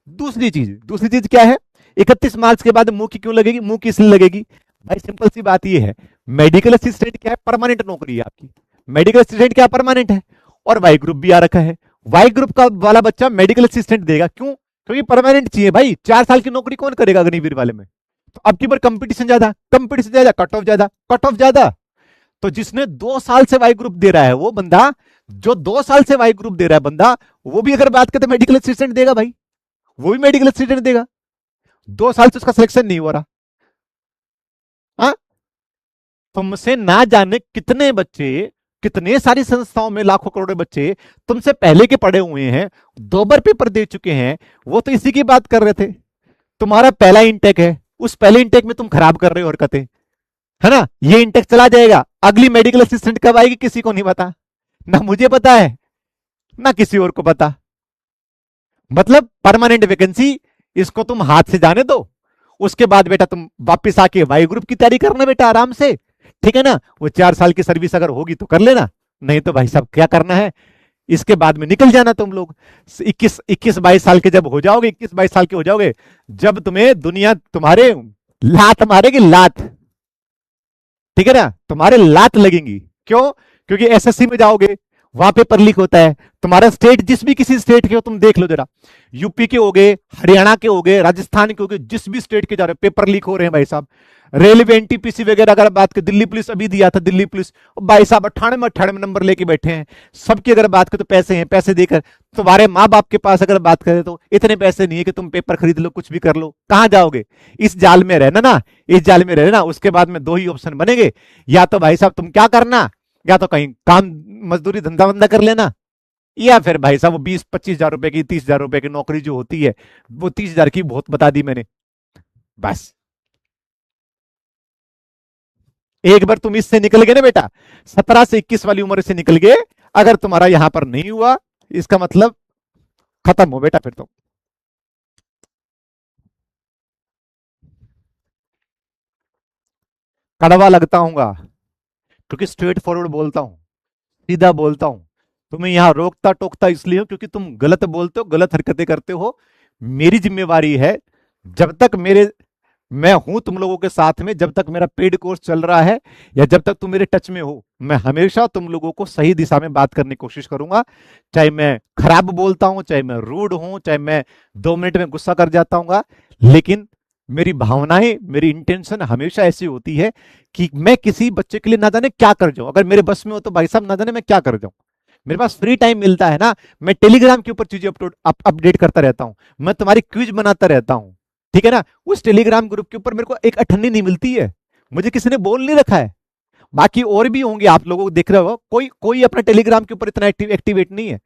दूसरी चीज क्या है, 31 मार्च के बाद मुंह की क्यों लगेगी, मुंह की इसलिए लगेगी भाई, सिंपल सी बात ये है, मेडिकल असिस्टेंट क्या है, परमानेंट नौकरी है आपकी, मेडिकल असिस्टेंट क्या परमानेंट है, और वाई ग्रुप भी आ रखा है, वाई ग्रुप का वाला बच्चा मेडिकल असिस्टेंट देगा, क्यों, क्योंकि परमानेंट चाहिए भाई, 4 साल की नौकरी कौन करेगा अग्निवीर वाले में। तो अब की बार कंपटीशन ज्यादा, कट ऑफ ज्यादा, तो जिसने 2 साल से वाई ग्रुप दे रहा है वो बंदा, जो 2 साल से वाई ग्रुप दे रहा है बंदा, वो भी अगर बात करते मेडिकल असिस्टेंट देगा भाई, वो भी मेडिकल असिस्टेंट देगा, 2 साल से उसका सिलेक्शन नहीं हो रहा। हाँ, तुमसे ना जाने कितने बच्चे, कितने सारी संस्थाओं में लाखों करोड़ों बच्चे तुमसे पहले के पढ़े हुए हैं, 2 बार पेपर दे चुके हैं, वो तो इसी की बात कर रहे थे। तुम्हारा पहला इंटेक है, उस पहले इंटेक में तुम खराब कर रहे हो हरकतें, है ना। ये इंटेक चला जाएगा, अगली मेडिकल असिस्टेंट कब आएगी किसी को नहीं पता, ना मुझे पता है ना किसी और को पता। मतलब परमानेंट वैकेंसी, इसको तुम हाथ से जाने दो, उसके बाद बेटा तुम वापिस आके वाई ग्रुप की तैयारी करना बेटा आराम से, ठीक है ना। वो 4 साल की सर्विस अगर होगी तो कर लेना, नहीं तो भाई साहब क्या करना है, इसके बाद में निकल जाना तुम लोग। 21-22 साल के जब हो जाओगे, 21-22 साल के हो जाओगे, जब तुम्हें दुनिया तुम्हारे लात मारेगी, लात, ठीक है ना, तुम्हारे लात लगेंगी। क्यों, क्योंकि एसएससी में जाओगे, वहां पेपर लीक होता है। तुम्हारा स्टेट जिस भी किसी स्टेट के हो तुम देख लो जरा, यूपी के हो गए, हरियाणा के हो गए, राजस्थान के हो गए, जिस भी स्टेट के जा रहे हो पेपर लीक हो रहे हैं भाई साहब। रेलवे एनटीपीसी वगैरह अगर बात करें, दिल्ली पुलिस अभी दिया था, दिल्ली पुलिस भाई साहब 98 नंबर लेके बैठे हैं। सबकी अगर बात करें तो पैसे हैं, पैसे देकर तुम्हारे माँ बाप के पास अगर बात करें तो इतने पैसे नहीं है कि तुम पेपर खरीद लो, कुछ भी कर लो। कहां जाओगे? इस जाल में रहना ना, इस जाल में रहना। उसके बाद में दो ही ऑप्शन बनेंगे, या तो भाई साहब तुम क्या करना, या तो कहीं काम मजदूरी धंधा वंदा कर लेना, या फिर भाई साहब वो 20-25 हजार रुपए की, 30 हजार रुपए की नौकरी जो होती है, वो 30 हजार की बहुत बता दी मैंने। बस एक बार तुम इससे निकल गए ना बेटा, 17 से 21 वाली उम्र से निकल गए, अगर तुम्हारा यहां पर नहीं हुआ, इसका मतलब खत्म हो बेटा फिर तो। कड़वा लगता हूँ क्योंकि स्ट्रेट फॉरवर्ड बोलता हूँ, सीधा बोलता हूं। तुम्हें यहां रोकता टोकता इसलिए हूं क्योंकि तुम गलत बोलते हो, गलत हरकतें करते हो। मेरी जिम्मेवारी है, जब तक मेरे मैं हूं तुम लोगों के साथ में, जब तक मेरा पेड कोर्स चल रहा है, या जब तक तुम मेरे टच में हो, मैं हमेशा तुम लोगों को सही दिशा में बात करने की कोशिश करूंगा। चाहे मैं खराब बोलता हूं, चाहे मैं रूड हूं, चाहे मैं 2 मिनट में गुस्सा कर जाता हूँ, लेकिन मेरी भावनाएं, मेरी इंटेंशन हमेशा ऐसी होती है कि मैं किसी बच्चे के लिए ना जाने क्या कर जाऊं। अगर मेरे बस में हो तो भाई साहब ना जाने मैं क्या कर जाऊं। मेरे पास फ्री टाइम मिलता है ना, मैं टेलीग्राम के ऊपर चीजें अपडेट करता रहता हूं, मैं तुम्हारी क्विज बनाता रहता हूं, ठीक है ना। उस टेलीग्राम ग्रुप के ऊपर मेरे को एक अठन्नी नहीं मिलती है, मुझे किसी ने बोल नहीं रखा है। बाकी और भी होंगे, आप लोगों को देख रहे हो, कोई कोई अपना टेलीग्राम के ऊपर इतना एक्टिवेट नहीं है।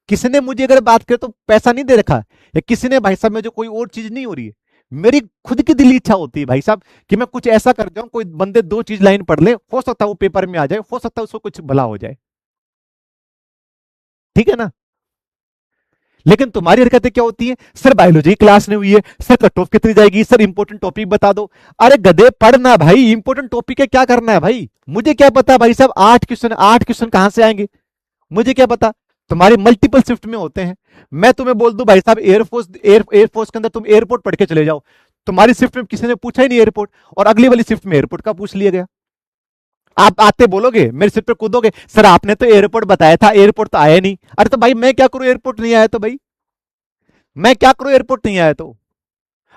किसी ने मुझे अगर बात करे तो पैसा नहीं दे रखा, या किसी ने भाई साहब में जो कोई और चीज नहीं हो रही है, मेरी खुद की दिली इच्छा होती है भाई साहब कि मैं कुछ ऐसा कर जाऊं, कोई बंदे दो चीज लाइन पढ़ ले, हो सकता है वो पेपर में आ जाए, हो सकता है उसको कुछ भला हो जाए, ठीक है ना। लेकिन तुम्हारी हरकतें क्या होती है, सर बायोलॉजी क्लास नहीं हुई है, सर कट ऑफ कितनी जाएगी, सर इंपॉर्टेंट टॉपिक बता दो। अरे गधे पढ़ना भाई, इंपॉर्टेंट टॉपिक है क्या करना है भाई, मुझे क्या पता भाई साहब, 8 क्वेश्चन, 8 क्वेश्चन कहां से आएंगे, मुझे क्या पता। तुम्हारे मल्टीपल शिफ्ट में होते हैं, मैं तुम्हें बोल दूं भाई साहब एयरफोर्स, एयरफोर्स के अंदर तुम एयरपोर्ट पढ़ के चले जाओ, तुम्हारी शिफ्ट में किसी ने पूछा ही नहीं एयरपोर्ट, और अगली वाली शिफ्ट में एयरपोर्ट का पूछ लिया गया। आप आते बोलोगे मेरे सिर पे कूदोगे, सर आपने तो एयरपोर्ट बताया था, एयरपोर्ट तो आया नहीं। अरे तो भाई मैं क्या करूं, एयरपोर्ट नहीं आया तो भाई मैं क्या करूं, एयरपोर्ट नहीं आया तो।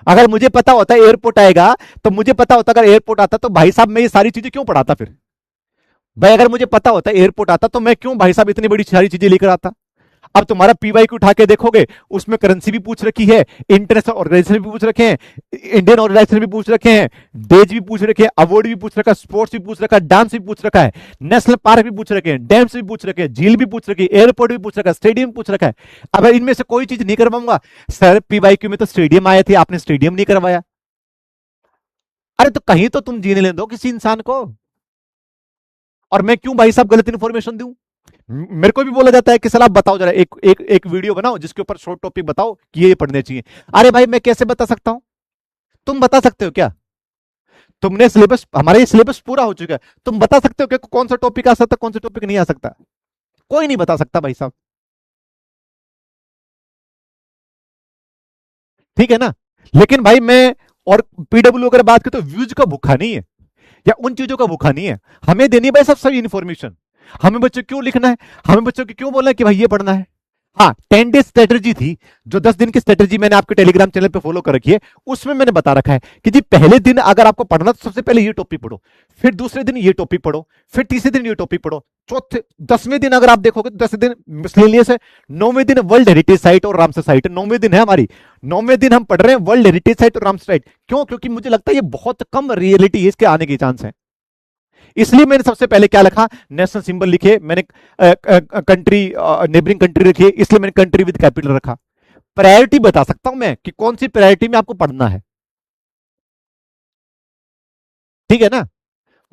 अगर मुझे पता होता एयरपोर्ट आएगा, तो मुझे पता होता अगर एयरपोर्ट आता तो भाई साहब मैं ये सारी चीजें क्यों पढ़ाता फिर। भाई अगर मुझे पता होता एयरपोर्ट आता तो मैं क्यों भाई साहब इतनी बड़ी सारी चीजें लेकर आता। अब तुम्हारा पीवाई को उठा के देखोगे, उसमें करेंसी भी पूछ रखी है, इंटरनेशनल ऑर्गेनाइजेशन भी पूछ रखे हैं, इंडियन ऑर्गेनाइजेशन भी पूछ रखे हैं, डेज भी पूछ रखे हैं, अवार्ड भी पूछ रखा है, स्पोर्ट्स भी पूछ रखा है, डांस भी पूछ रखा है, नेशनल पार्क भी पूछ रखे हैं, डैम्स भी पूछ रखे हैं, झील भी पूछ रखी है, एयरपोर्ट भी पूछ रखा है, स्टेडियम पूछ रखा है। अब इनमें से कोई चीज नहीं करवाऊंगा, सर पीवाईक्यू में तो स्टेडियम आए थे, आपने स्टेडियम नहीं करवाया। अरे तो कहीं तो तुम जीने ले दो किसी इंसान को, और मैं क्यों भाई साहब गलत इन्फॉर्मेशन दूं। मेरे को भी बोला जाता है कि सलाह बताओ जरा, एक एक एक वीडियो बनाओ जिसके ऊपर शॉर्ट टॉपिक बताओ कि ये पढ़ने चाहिए। अरे भाई मैं कैसे बता सकता हूं, तुम बता सकते हो क्या। तुमने सिलेबस, हमारा ये सिलेबस पूरा हो चुका है, तुम बता सकते हो कि कौन सा टॉपिक आ सकता, कौन सा टॉपिक नहीं आ सकता। कोई नहीं बता सकता भाई साहब, ठीक है ना। लेकिन भाई मैं और पीडब्ल्यू अगर बात करें तो व्यूज का भूखा नहीं है, या उन चीजों का भूखा नहीं है। हमें देनी है भाई सब सभी इन्फॉर्मेशन। हमें बच्चों क्यों लिखना है, हमें बच्चों को क्यों बोलना है कि भाई ये पढ़ना है। हाँ 10 डेज स्ट्रेटेजी थी, जो 10 दिन की स्ट्रेटेजी मैंने आपके टेलीग्राम चैनल पे फॉलो कर रखी है, उसमें मैंने बता रखा है कि जी पहले दिन अगर आपको पढ़ना तो सबसे पहले ये टॉपिक पढ़ो, फिर दूसरे दिन ये टॉपिक पढ़ो, फिर तीसरे दिन ये टॉपिक पढ़ो, चौथे 10वें दिन अगर आप देखोगे तो 10 दिन मिसलेनियस है, 9वें दिन वर्ल्ड हेरिटेज साइट और रामसर साइट, 9वें दिन है हमारी, 9वें दिन हम पढ़ रहे हैं वर्ल्ड हेरिटेज साइट और रामसर साइट। क्यों? क्योंकि मुझे लगता है ये बहुत कम रियलिटी है, इसके आने के चांस है। इसलिए मैंने सबसे पहले क्या लिखा, नेशनल सिंबल लिखे, मैंने कंट्री नेबरिंग कंट्री रखी है, इसलिए मैंने कंट्री विद कैपिटल रखा। प्रायोरिटी बता सकता हूं मैं कि कौन सी प्रायोरिटी में आपको पढ़ना है, ठीक है ना।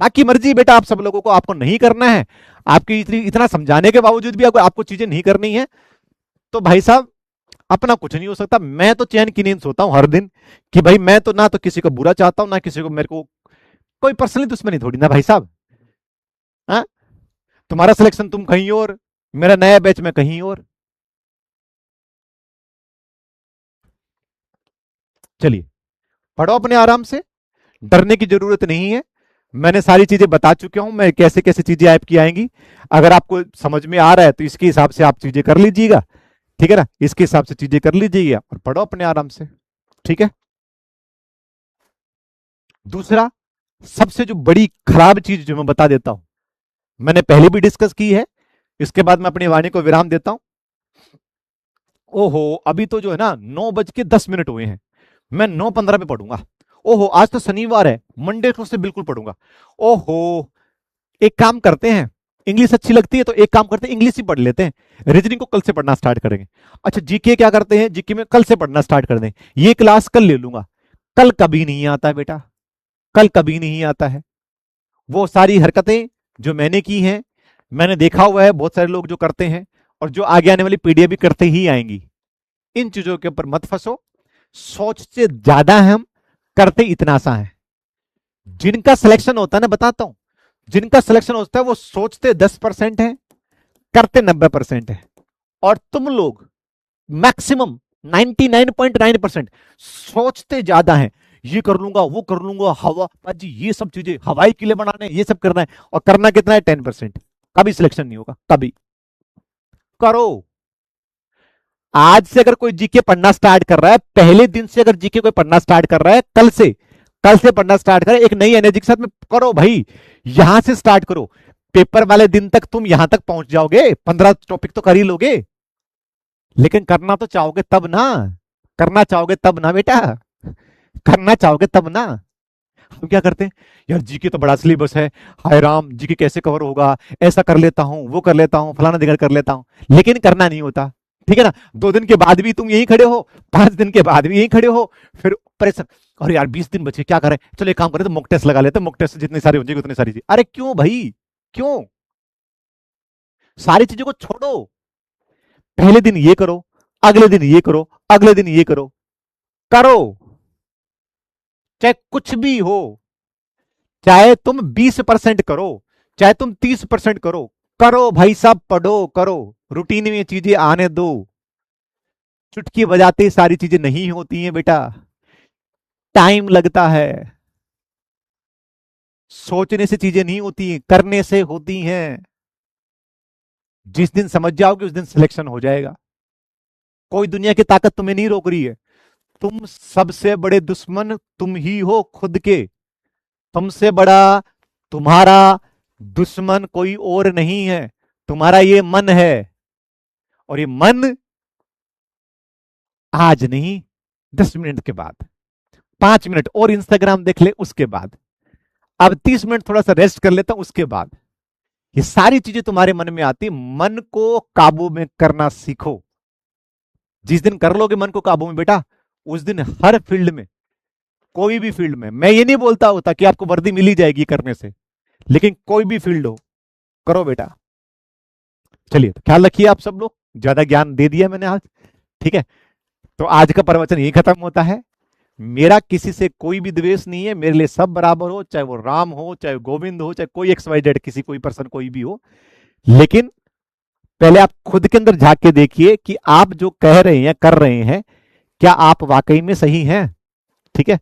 बाकी मर्जी बेटा आप सब लोगों को, आपको नहीं करना है, आपकी इतना समझाने के बावजूद भी अगर आपको चीजें नहीं करनी है, तो भाई साहब अपना कुछ नहीं हो सकता। मैं तो चैन की नींद सोता हूं हर दिन कि भाई मैं तो ना तो किसी को बुरा चाहता हूं, ना किसी को मेरे को कोई पर्सनली दुश्मनी थोड़ी ना भाई साहब। हाँ? तुम्हारा सिलेक्शन तुम कहीं और, मेरा नया बैच में कहीं और। चलिए पढ़ो अपने आराम से, डरने की जरूरत नहीं है। मैंने सारी चीजें बता चुका हूं, मैं कैसे कैसे चीजें आपकी आएंगी। अगर आपको समझ में आ रहा है तो इसके हिसाब से आप चीजें कर लीजिएगा, ठीक है ना, इसके हिसाब से चीजें कर लीजिएगा और पढ़ो अपने आराम से, ठीक है। दूसरा, सबसे जो बड़ी खराब चीज जो मैं बता देता हूं, मैंने पहले भी डिस्कस की है, इसके बाद मैं अपनी वाणी को विराम देता हूं। ओहो, अभी तो जो है ना 9:10 हुए हैं, मैं 9:15 पे पढ़ूंगा। ओहो, आज तो शनिवार है, मंडे को से बिल्कुल पढ़ूंगा। ओहो, एक काम करते हैं, इंग्लिश अच्छी लगती है तो एक काम करते हैं, इंग्लिश ही पढ़ लेते हैं, रीजनिंग को कल से पढ़ना स्टार्ट करेंगे। अच्छा, जीके क्या करते हैं, जीके में कल से पढ़ना स्टार्ट कर दें, ये क्लास कल ले लूंगा। कल कभी नहीं आता है बेटा, कल कभी नहीं आता है। वो सारी हरकतें जो मैंने की हैं, मैंने देखा हुआ है बहुत सारे लोग जो करते हैं, और जो आगे आने वाली पीढ़ियां भी करते ही आएंगी। इन चीजों के ऊपर मत फंसो, सोच से ज्यादा हम करते इतना सा है। जिनका सिलेक्शन होता है ना, बताता हूं, जिनका सिलेक्शन होता है वो सोचते 10% है, करते 90% है। और तुम लोग मैक्सिमम 99.9% सोचते ज्यादा है, ये कर लूंगा वो कर लूंगा, हवा जी ये सब चीजें हवाई किले बनाने, ये सब करना है, और करना कितना है 10%। कभी सिलेक्शन नहीं होगा, कभी। करो, आज से अगर कोई जीके पढ़ना स्टार्ट कर रहा है, पहले दिन से अगर जीके कोई पढ़ना स्टार्ट कर रहा है, कल से पढ़ना स्टार्ट करे, एक नई एनर्जी के साथ में करो भाई, यहां से स्टार्ट करो। पेपर वाले दिन तक तुम यहां तक पहुंच जाओगे, 15 टॉपिक तो कर ही लोगे, लेकिन करना तो चाहोगे तब ना, करना चाहोगे तब ना बेटा, करना चाहोगे तब ना। हम क्या करते हैं, यार जीके तो बड़ा सिलेबस है, हाय राम जीके कैसे कवर होगा, ऐसा कर लेता हूं वो कर लेता हूं फलाना दिगड़ कर लेता हूं, लेकिन करना नहीं होता, ठीक है ना। 2 दिन के बाद भी तुम यहीं खड़े हो, 5 दिन के बाद भी यहीं खड़े हो, फिर परेशान, अरे यार 20 दिन बचे क्या करें, चलो एक काम करें तो मॉक टेस्ट लगा लेते हैं, मॉक टेस्ट जितनी सारी हो जाएगी उतनी सारी चीज। अरे क्यों भाई, क्यों, सारी चीजों को छोड़ो, पहले दिन ये करो, अगले दिन ये करो, अगले दिन ये करो, करो, चाहे कुछ भी हो, चाहे तुम 20% करो, चाहे तुम 30% करो, करो भाई साहब, पढ़ो करो, रूटीन में चीजें आने दो। चुटकी बजाते सारी चीजें नहीं होती हैं बेटा, टाइम लगता है, सोचने से चीजें नहीं होती, करने से होती हैं। जिस दिन समझ जाओगे उस दिन सिलेक्शन हो जाएगा। कोई दुनिया की ताकत तुम्हें नहीं रोक रही है, तुम सबसे बड़े दुश्मन तुम ही हो खुद के, तुमसे बड़ा तुम्हारा दुश्मन कोई और नहीं है, तुम्हारा ये मन है। और ये मन आज नहीं, 10 मिनट के बाद, 5 मिनट और इंस्टाग्राम देख ले उसके बाद, अब 30 मिनट थोड़ा सा रेस्ट कर लेता हूं उसके बाद, ये सारी चीजें तुम्हारे मन में आती। मन को काबू में करना सीखो। जिस दिन कर लोगे मन को काबू में बेटा, उस दिन हर फील्ड में, कोई भी फील्ड में, मैं ये नहीं बोलता होता कि आपको वर्दी मिली जाएगी करने से, लेकिन कोई भी फील्ड हो, करो बेटा। चलिए, तो ख्याल रखिए आप सब लोग, ज्यादा ज्ञान दे दिया मैंने आज, ठीक है। तो आज का प्रवचन यही खत्म होता है। मेरा किसी से कोई भी द्वेष नहीं है, मेरे लिए सब बराबर हो, चाहे वो राम हो, चाहे गोविंद हो, चाहे कोई XYZ किसी कोई पर्सन कोई भी हो, लेकिन पहले आप खुद के अंदर झांक के देखिए कि आप जो कह रहे हैं कर रहे हैं, क्या आप वाकई में सही हैं, ठीक है।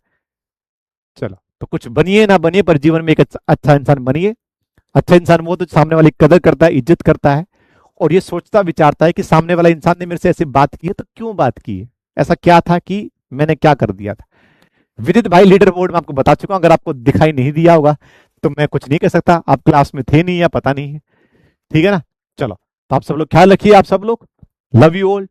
चलो, तो कुछ बनिए ना बनिए, पर जीवन में एक अच्छा इंसान बनिए। अच्छा इंसान वो तो सामने वाली कदर करता है, इज्जत करता है, और ये सोचता विचारता है कि सामने वाला इंसान ने मेरे से ऐसी बात की है तो क्यों बात की है, ऐसा क्या था कि मैंने क्या कर दिया था। विदित भाई लीडर बोर्ड में आपको बता चुका हूं, अगर आपको दिखाई नहीं दिया होगा तो मैं कुछ नहीं कह सकता, आप क्लास में थे नहीं या पता नहीं है, ठीक है ना। चलो, तो आप सब लोग ख्याल रखिए, आप सब लोग, लव यू ऑल।